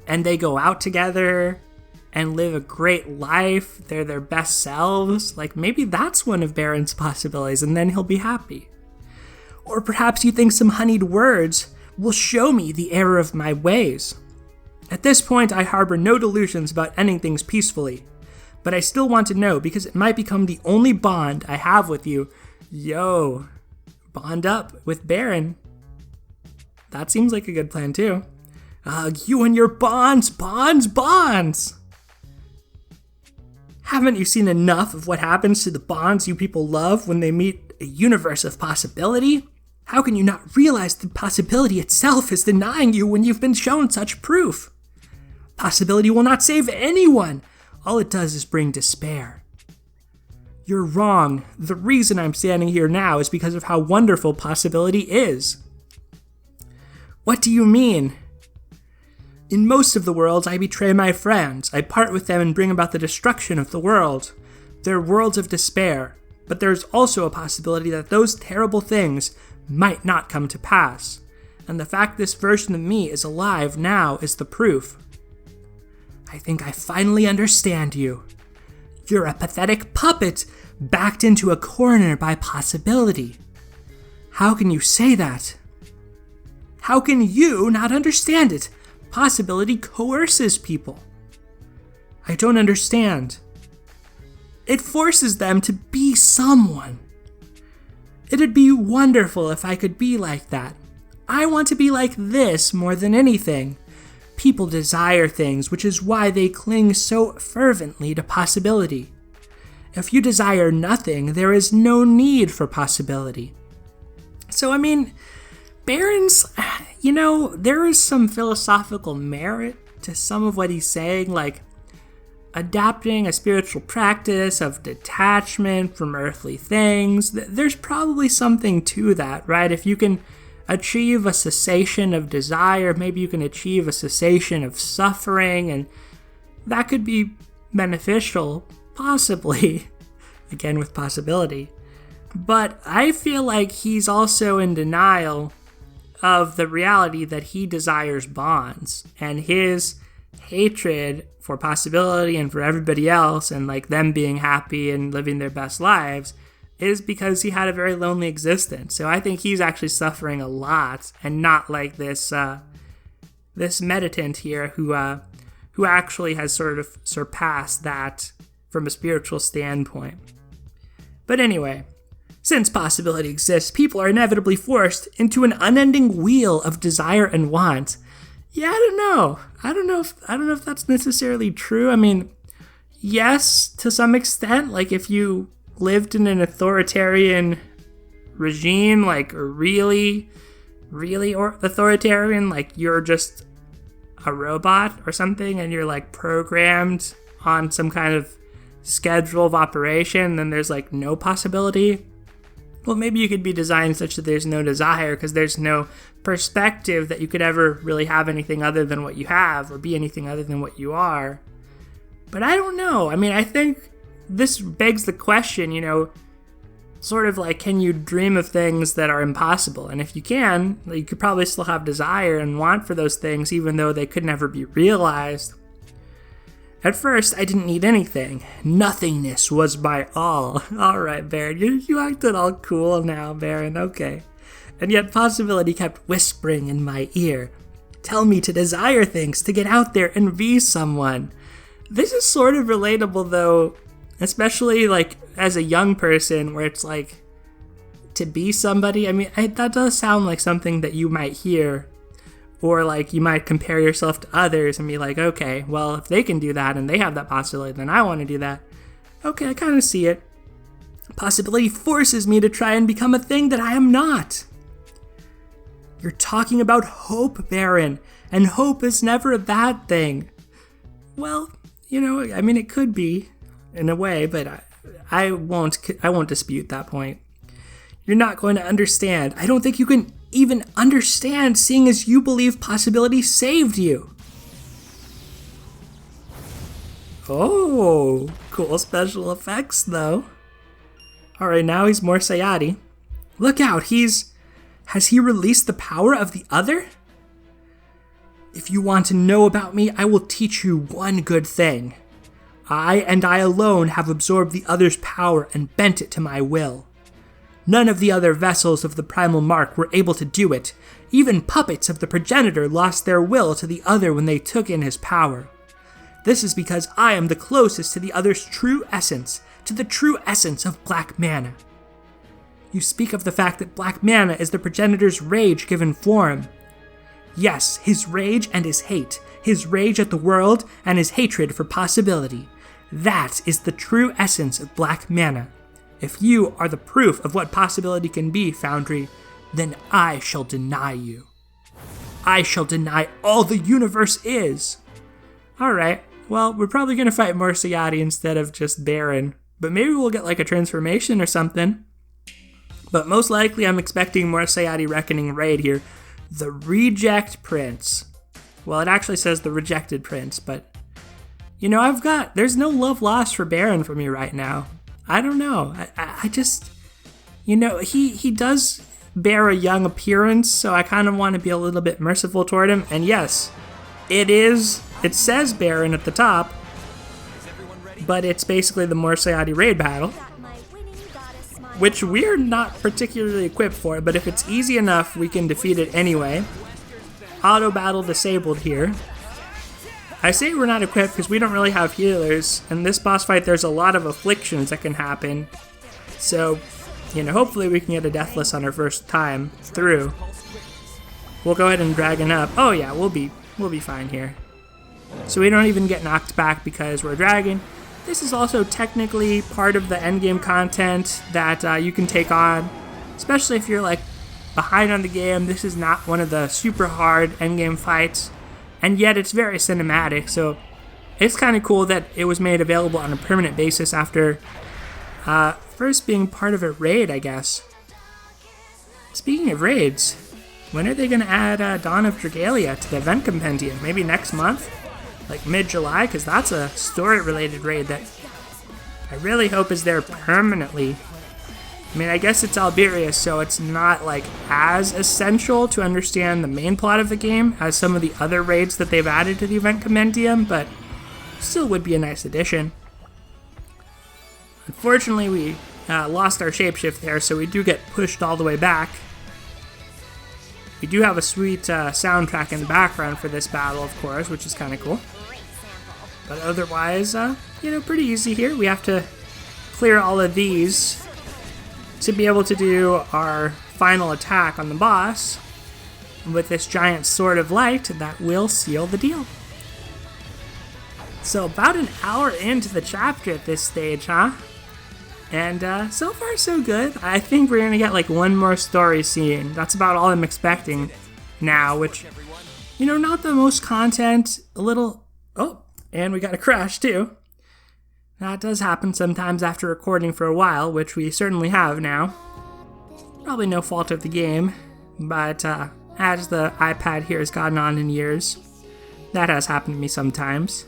and they go out together and live a great life. They're their best selves. Like, maybe that's one of Baron's possibilities, and then he'll be happy. Or perhaps you think some honeyed words will show me the error of my ways. At this point, I harbor no delusions about ending things peacefully, but I still want to know because it might become the only bond I have with you. Yo, bond up with Baron. That seems like a good plan too. You and your bonds. Haven't you seen enough of what happens to the bonds you people love when they meet a universe of possibility? How can you not realize that possibility itself is denying you when you've been shown such proof? Possibility will not save anyone. All it does is bring despair. You're wrong. The reason I'm standing here now is because of how wonderful possibility is. What do you mean? In most of the worlds, I betray my friends. I part with them and bring about the destruction of the world. They're worlds of despair. But there's also a possibility that those terrible things might not come to pass. And the fact this version of me is alive now is the proof. I think I finally understand you. You're a pathetic puppet backed into a corner by possibility. How can you say that? How can you not understand it? Possibility coerces people. I don't understand. It forces them to be someone. It'd be wonderful if I could be like that. I want to be like this more than anything. People desire things, which is why they cling so fervently to possibility. If you desire nothing, there is no need for possibility. So, I mean, Baron's, there is some philosophical merit to some of what he's saying, like adapting a spiritual practice of detachment from earthly things. There's probably something to that, right? If you can achieve a cessation of desire, maybe you can achieve a cessation of suffering, and that could be beneficial, possibly, again with possibility. But I feel like he's also in denial of the reality that he desires bonds, and his hatred for possibility and for everybody else and like them being happy and living their best lives is because he had a very lonely existence. So I think he's actually suffering a lot, and not like this this meditant here who actually has sort of surpassed that from a spiritual standpoint. But anyway, since possibility exists, people are inevitably forced into an unending wheel of desire and want. Yeah, I don't know if that's necessarily true. I mean, yes, to some extent, like if you lived in an authoritarian regime, like really authoritarian, like you're just a robot or something and you're like programmed on some kind of schedule of operation, then there's like no possibility. Well, maybe you could be designed such that there's no desire because there's no perspective that you could ever really have anything other than what you have or be anything other than what you are. But I don't know. I mean, I think this begs the question, sort of like, can you dream of things that are impossible? And if you can, you could probably still have desire and want for those things even though they could never be realized. At first, I didn't need anything. Nothingness was my all. Alright, Baron, you acted all cool now, Baron, okay. And yet possibility kept whispering in my ear. Tell me to desire things, to get out there and be someone. This is sort of relatable though, especially like as a young person where it's like, to be somebody, I mean, that does sound like something that you might hear. Or like you might compare yourself to others and be like, okay, well, if they can do that and they have that possibility, then I want to do that. Okay, I kind of see it. Possibility forces me to try and become a thing that I am not. You're talking about hope, Baron, and hope is never a bad thing. Well, I mean, it could be in a way, but I won't dispute that point. You're not going to understand. I don't think you can even understand, seeing as you believe possibility saved you. Oh, cool special effects though. Alright, now he's more Sayati. Look out, has he released the power of the other? If you want to know about me, I will teach you one good thing. I and I alone have absorbed the other's power and bent it to my will. None of the other vessels of the primal mark were able to do it. Even puppets of the progenitor lost their will to the other when they took in his power. This is because I am the closest to the other's true essence, to the true essence of black mana. You speak of the fact that black mana is the progenitor's rage given form. Yes, his rage and his hate, his rage at the world and his hatred for possibility. That is the true essence of black mana. If you are the proof of what possibility can be, Foundry, then I shall deny you. I shall deny all the universe is. Alright, well, we're probably going to fight more Sayati instead of just Baron, but maybe we'll get like a transformation or something. But most likely I'm expecting more Sayati Reckoning raid here. The Reject Prince. Well, it actually says the Rejected Prince, but there's no love lost for Baron for me right now. I don't know. I just, he does bear a young appearance, so I kind of want to be a little bit merciful toward him. And yes, it says Baron at the top, but it's basically the more Sayati raid battle, which we're not particularly equipped for, but if it's easy enough, we can defeat it anyway. Auto battle disabled here. I say we're not equipped because we don't really have healers. In this boss fight, there's a lot of afflictions that can happen. So, you know, hopefully we can get a Deathless on our first time through. We'll go ahead and Dragon up. Oh yeah, we'll be fine here. So we don't even get knocked back because we're a dragon. This is also technically part of the endgame content that you can take on, especially if you're like behind on the game. This is not one of the super hard endgame fights, and yet it's very cinematic, so it's kind of cool that it was made available on a permanent basis after first being part of a raid, I guess. Speaking of raids, when are they going to add Dawn of Dragalia to the event compendium? Maybe next month? Like mid-July? Because that's a story-related raid that I really hope is there permanently. I mean, I guess it's Alberia, so it's not like as essential to understand the main plot of the game as some of the other raids that they've added to the event compendium, but still would be a nice addition. Unfortunately, we lost our shapeshift there, so we do get pushed all the way back. We do have a sweet soundtrack in the background for this battle, of course, which is kind of cool. But otherwise, you know, pretty easy here. We have to clear all of these to be able to do our final attack on the boss with this giant sword of light that will seal the deal. So about an hour into the chapter at this stage, huh? And so far so good. I think we're gonna get like one more story scene. That's about all I'm expecting now, which, you know, not the most content, a little... Oh, and we got a crash too. That does happen sometimes after recording for a while, which we certainly have now. Probably no fault of the game, but as the iPad here has gotten on in years, that has happened to me sometimes.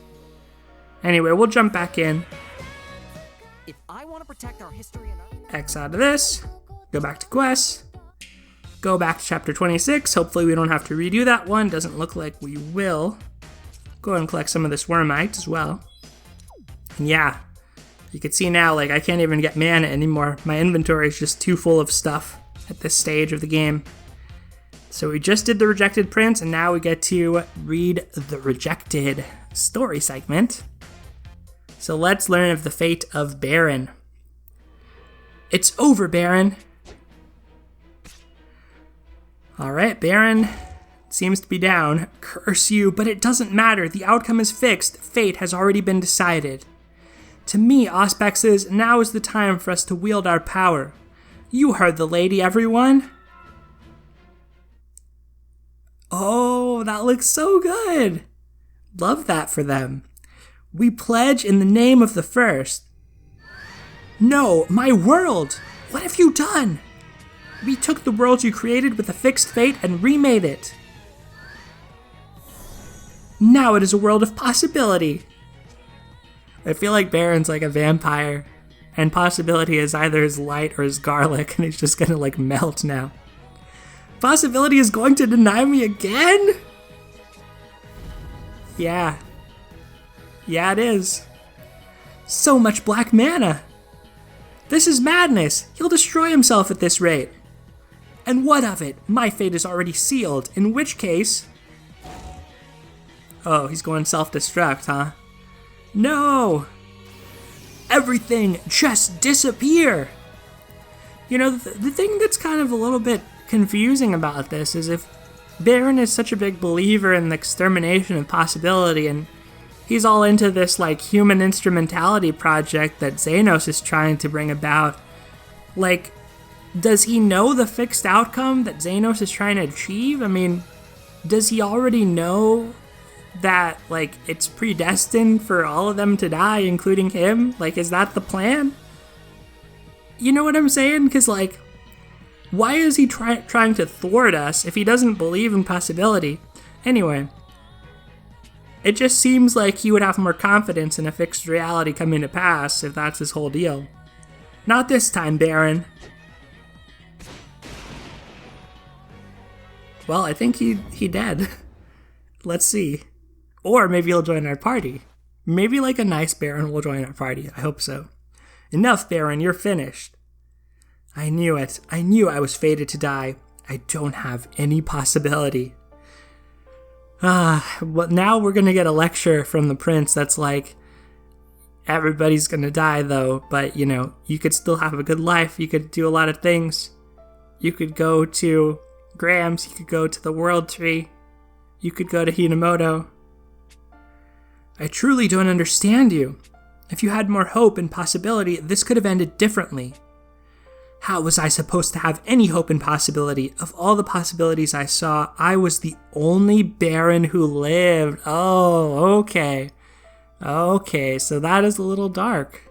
Anyway, we'll jump back in. If I want to protect our history and X out of this, go back to quests, go back to chapter 26. Hopefully we don't have to redo that one. Doesn't look like we will. Go ahead and collect some of this wormite as well. And yeah, you can see now, like, I can't even get mana anymore. My inventory is just too full of stuff at this stage of the game. So we just did the Rejected Prince, and now we get to read the Rejected story segment. So let's learn of the fate of Baron. It's over, Baron. Alright, Baron seems to be down. Curse you, but it doesn't matter. The outcome is fixed. Fate has already been decided. To me, Auspex says, now is the time for us to wield our power. You heard the lady, everyone. Oh, that looks so good. Love that for them. We pledge in the name of the first. No, my world! What have you done? We took the world you created with a fixed fate and remade it. Now it is a world of possibility. I feel like Baron's like a vampire, and possibility is either his light or his garlic, and he's just gonna like melt now. Possibility is going to deny me again? Yeah. Yeah, it is. So much black mana. This is madness. He'll destroy himself at this rate. And what of it? My fate is already sealed, in which case... Oh, he's going self-destruct, huh? No! Everything just disappear! You know, the thing that's kind of a little bit confusing about this is if Baron is such a big believer in the extermination of possibility, and he's all into this like human instrumentality project that Xenos is trying to bring about, like, does he know the fixed outcome that Xenos is trying to achieve? I mean, does he already know that, like, it's predestined for all of them to die, including him? Like, is that the plan? You know what I'm saying? Because, like, why is he trying to thwart us if he doesn't believe in possibility? Anyway, it just seems like he would have more confidence in a fixed reality coming to pass if that's his whole deal. Not this time, Baron. Well, I think he dead. Let's see. Or maybe he'll join our party. Maybe like a nice Baron will join our party. I hope so. Enough, Baron, you're finished. I knew it. I knew I was fated to die. I don't have any possibility. Well, now we're gonna get a lecture from the prince that's like, everybody's gonna die though, but you could still have a good life. You could do a lot of things. You could go to Grams, you could go to the World Tree, you could go to Hinamoto. I truly don't understand you. If you had more hope and possibility, this could have ended differently. How was I supposed to have any hope and possibility? Of all the possibilities I saw, I was the only Baron who lived. Oh, okay. Okay, so that is a little dark.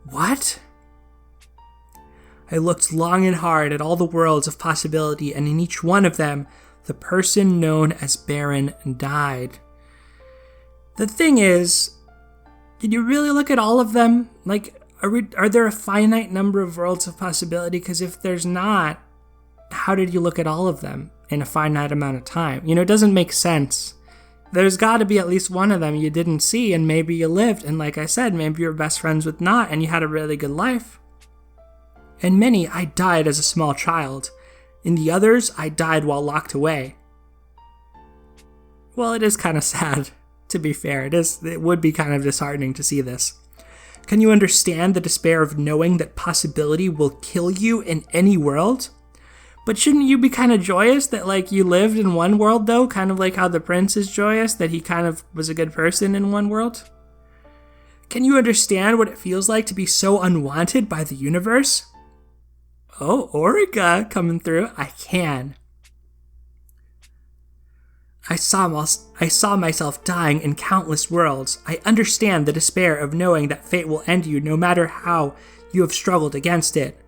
What? I looked long and hard at all the worlds of possibility, and in each one of them, the person known as Baron died. The thing is, did you really look at all of them? Like, are there a finite number of worlds of possibility? Because if there's not, how did you look at all of them in a finite amount of time? It doesn't make sense. There's got to be at least one of them you didn't see, and maybe you lived, and like I said, maybe you were best friends with Not, and you had a really good life. In many, I died as a small child. In the others, I died while locked away. Well, it is kind of sad, to be fair. It would be kind of disheartening to see this. Can you understand the despair of knowing that possibility will kill you in any world? But shouldn't you be kind of joyous that, you lived in one world, though? Kind of like how the prince is joyous that he kind of was a good person in one world? Can you understand what it feels like to be so unwanted by the universe? Oh, Orica coming through. I can. I saw myself dying in countless worlds. I understand the despair of knowing that fate will end you no matter how you have struggled against it.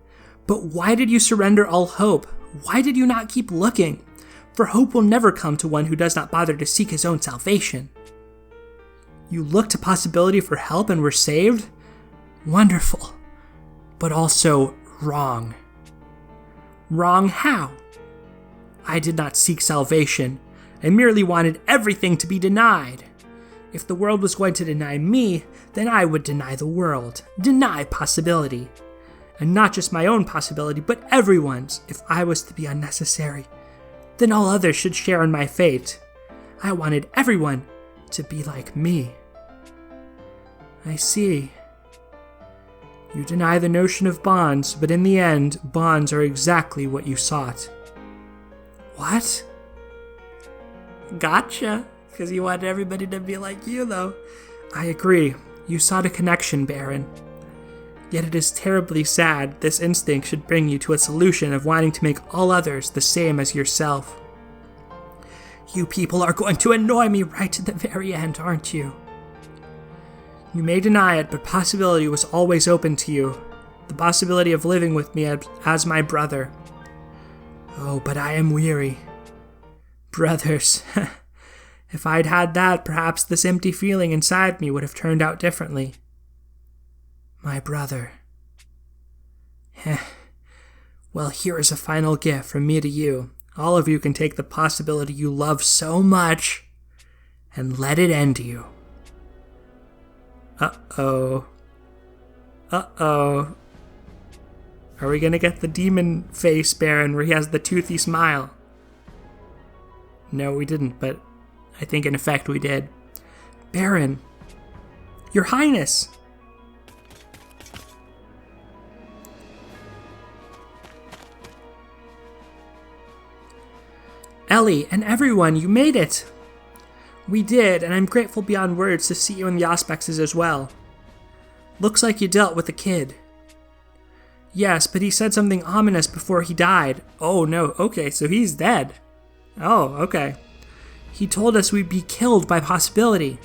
But why did you surrender all hope? Why did you not keep looking? For hope will never come to one who does not bother to seek his own salvation. You looked to possibility for help and were saved? Wonderful. But also wrong. Wrong how? I did not seek salvation. I merely wanted everything to be denied. If the world was going to deny me, then I would deny the world, deny possibility. And not just my own possibility, but everyone's. If I was to be unnecessary, then all others should share in my fate. I wanted everyone to be like me. I see. You deny the notion of bonds, but in the end, bonds are exactly what you sought. What? Gotcha. Because you wanted everybody to be like you, though. I agree. You sought a connection, Baron. Yet it is terribly sad this instinct should bring you to a solution of wanting to make all others the same as yourself. You people are going to annoy me right to the very end, aren't you? You may deny it, but possibility was always open to you. The possibility of living with me as my brother. Oh, but I am weary. Brothers. If I'd had that, perhaps this empty feeling inside me would have turned out differently. My brother. Well, here is a final gift from me to you. All of you can take the possibility you love so much and let it end you. Uh-oh. Uh-oh. Are we gonna get the demon face Baron where he has the toothy smile? No, we didn't, but I think in effect we did. Baron, Your Highness! Ellie and everyone, you made it! We did, and I'm grateful beyond words to see you in the Auspexes as well. Looks like you dealt with the kid. Yes, but he said something ominous before he died. Oh no, okay, so he's dead. Oh, okay. He told us we'd be killed by possibility.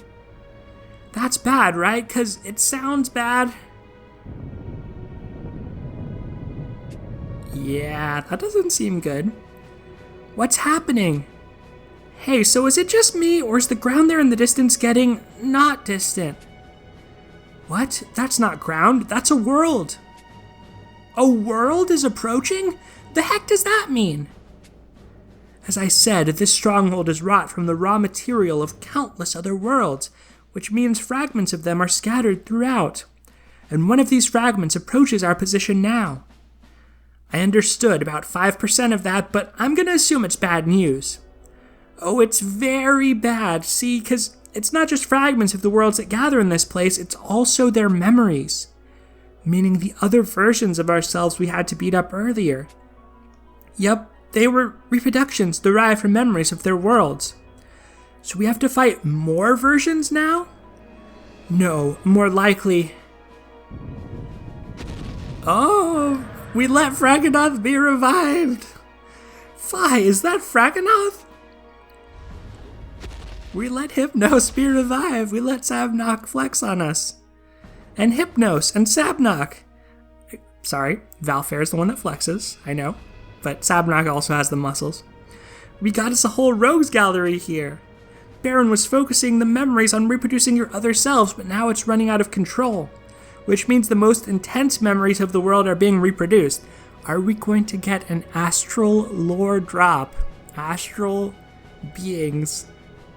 That's bad, right? 'Cause it sounds bad. Yeah, that doesn't seem good. What's happening? Hey, so is it just me, or is the ground there in the distance getting not distant? What? That's not ground, that's a world. A world is approaching? The heck does that mean? As I said, this stronghold is wrought from the raw material of countless other worlds, which means fragments of them are scattered throughout. And one of these fragments approaches our position now. I understood about 5% of that, but I'm gonna assume it's bad news. Oh, it's very bad. See, because it's not just fragments of the worlds that gather in this place, it's also their memories. Meaning the other versions of ourselves we had to beat up earlier. Yep, they were reproductions derived from memories of their worlds. So we have to fight more versions now? No, more likely... Oh, we let Fraganoth be revived! Fi, is that Fraganoth? We let Hypnos be revived. We let Sabnok flex on us. And Hypnos and Sabnok. Sorry, Valfair is the one that flexes, I know. But Sabnok also has the muscles. We got us a whole rogues gallery here. Baron was focusing the memories on reproducing your other selves, but now it's running out of control. Which means the most intense memories of the world are being reproduced. Are we going to get an astral lore drop? Astral beings,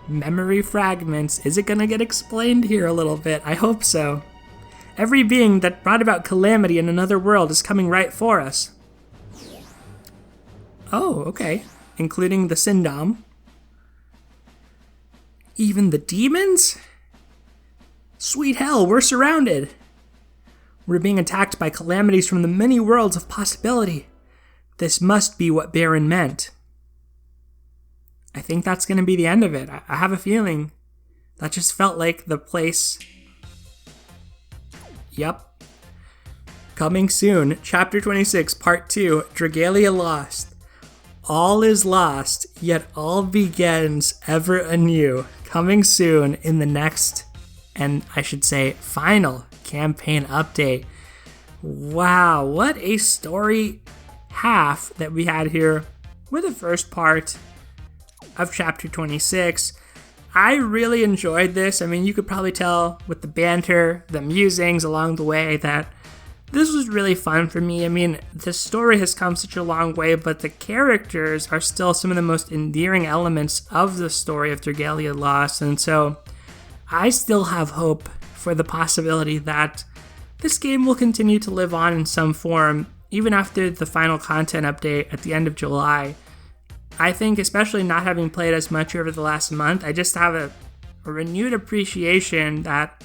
memory fragments. Is it going to get explained here a little bit? I hope so. Every being that brought about calamity in another world is coming right for us. Oh, okay. Including the Sindom. Even the demons? Sweet hell, we're surrounded. We're being attacked by calamities from the many worlds of possibility. This must be what Baron meant. I think that's going to be the end of it. I have a feeling. That just felt like the place. Yep. Coming soon, Chapter 26, Part 2, Dragalia Lost. All is lost, yet all begins ever anew. Coming soon in the next, and I should say, final campaign update. Wow, what a story half that we had here with the first part of Chapter 26. I really enjoyed this. I mean, you could probably tell with the banter, the musings along the way that this was really fun for me. I mean, the story has come such a long way, but the characters are still some of the most endearing elements of the story of Dragalia Lost, and so I still have hope for the possibility that this game will continue to live on in some form, even after the final content update at the end of July. I think, especially not having played as much over the last month, I just have a renewed appreciation that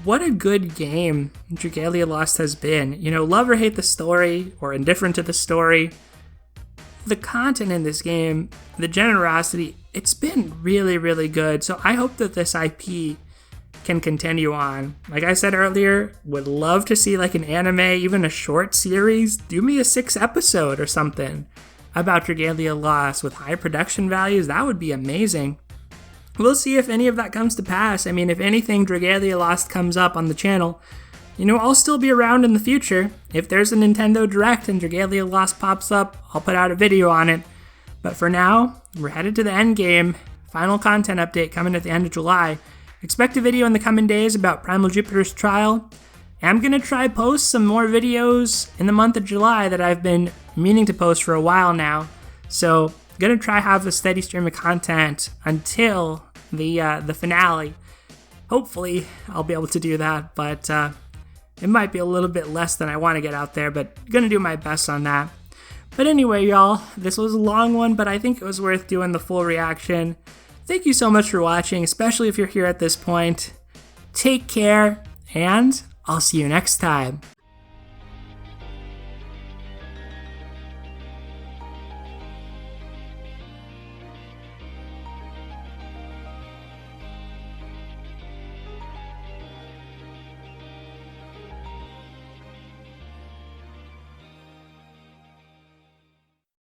what a good game Dragalia Lost has been. You know, love or hate the story, or indifferent to the story, the content in this game, the generosity, it's been really, really good. So I hope that this IP can continue on. Like I said earlier, would love to see like an anime, even a short series. Do me a 6-episode or something about Dragalia Lost with high production values. That would be amazing. We'll see if any of that comes to pass. I mean, if anything, Dragalia Lost comes up on the channel, you know, I'll still be around in the future. If there's a Nintendo Direct and Dragalia Lost pops up, I'll put out a video on it. But for now, we're headed to the end game. Final content update coming at the end of July. Expect a video in the coming days about Primal Jupiter's trial. I'm going to try post some more videos in the month of July that I've been meaning to post for a while now. So, going to try have a steady stream of content until the finale. Hopefully, I'll be able to do that, but it might be a little bit less than I want to get out there, but going to do my best on that. But anyway, y'all, this was a long one, but I think it was worth doing the full reaction. Thank you so much for watching, especially if you're here at this point. Take care, and I'll see you next time.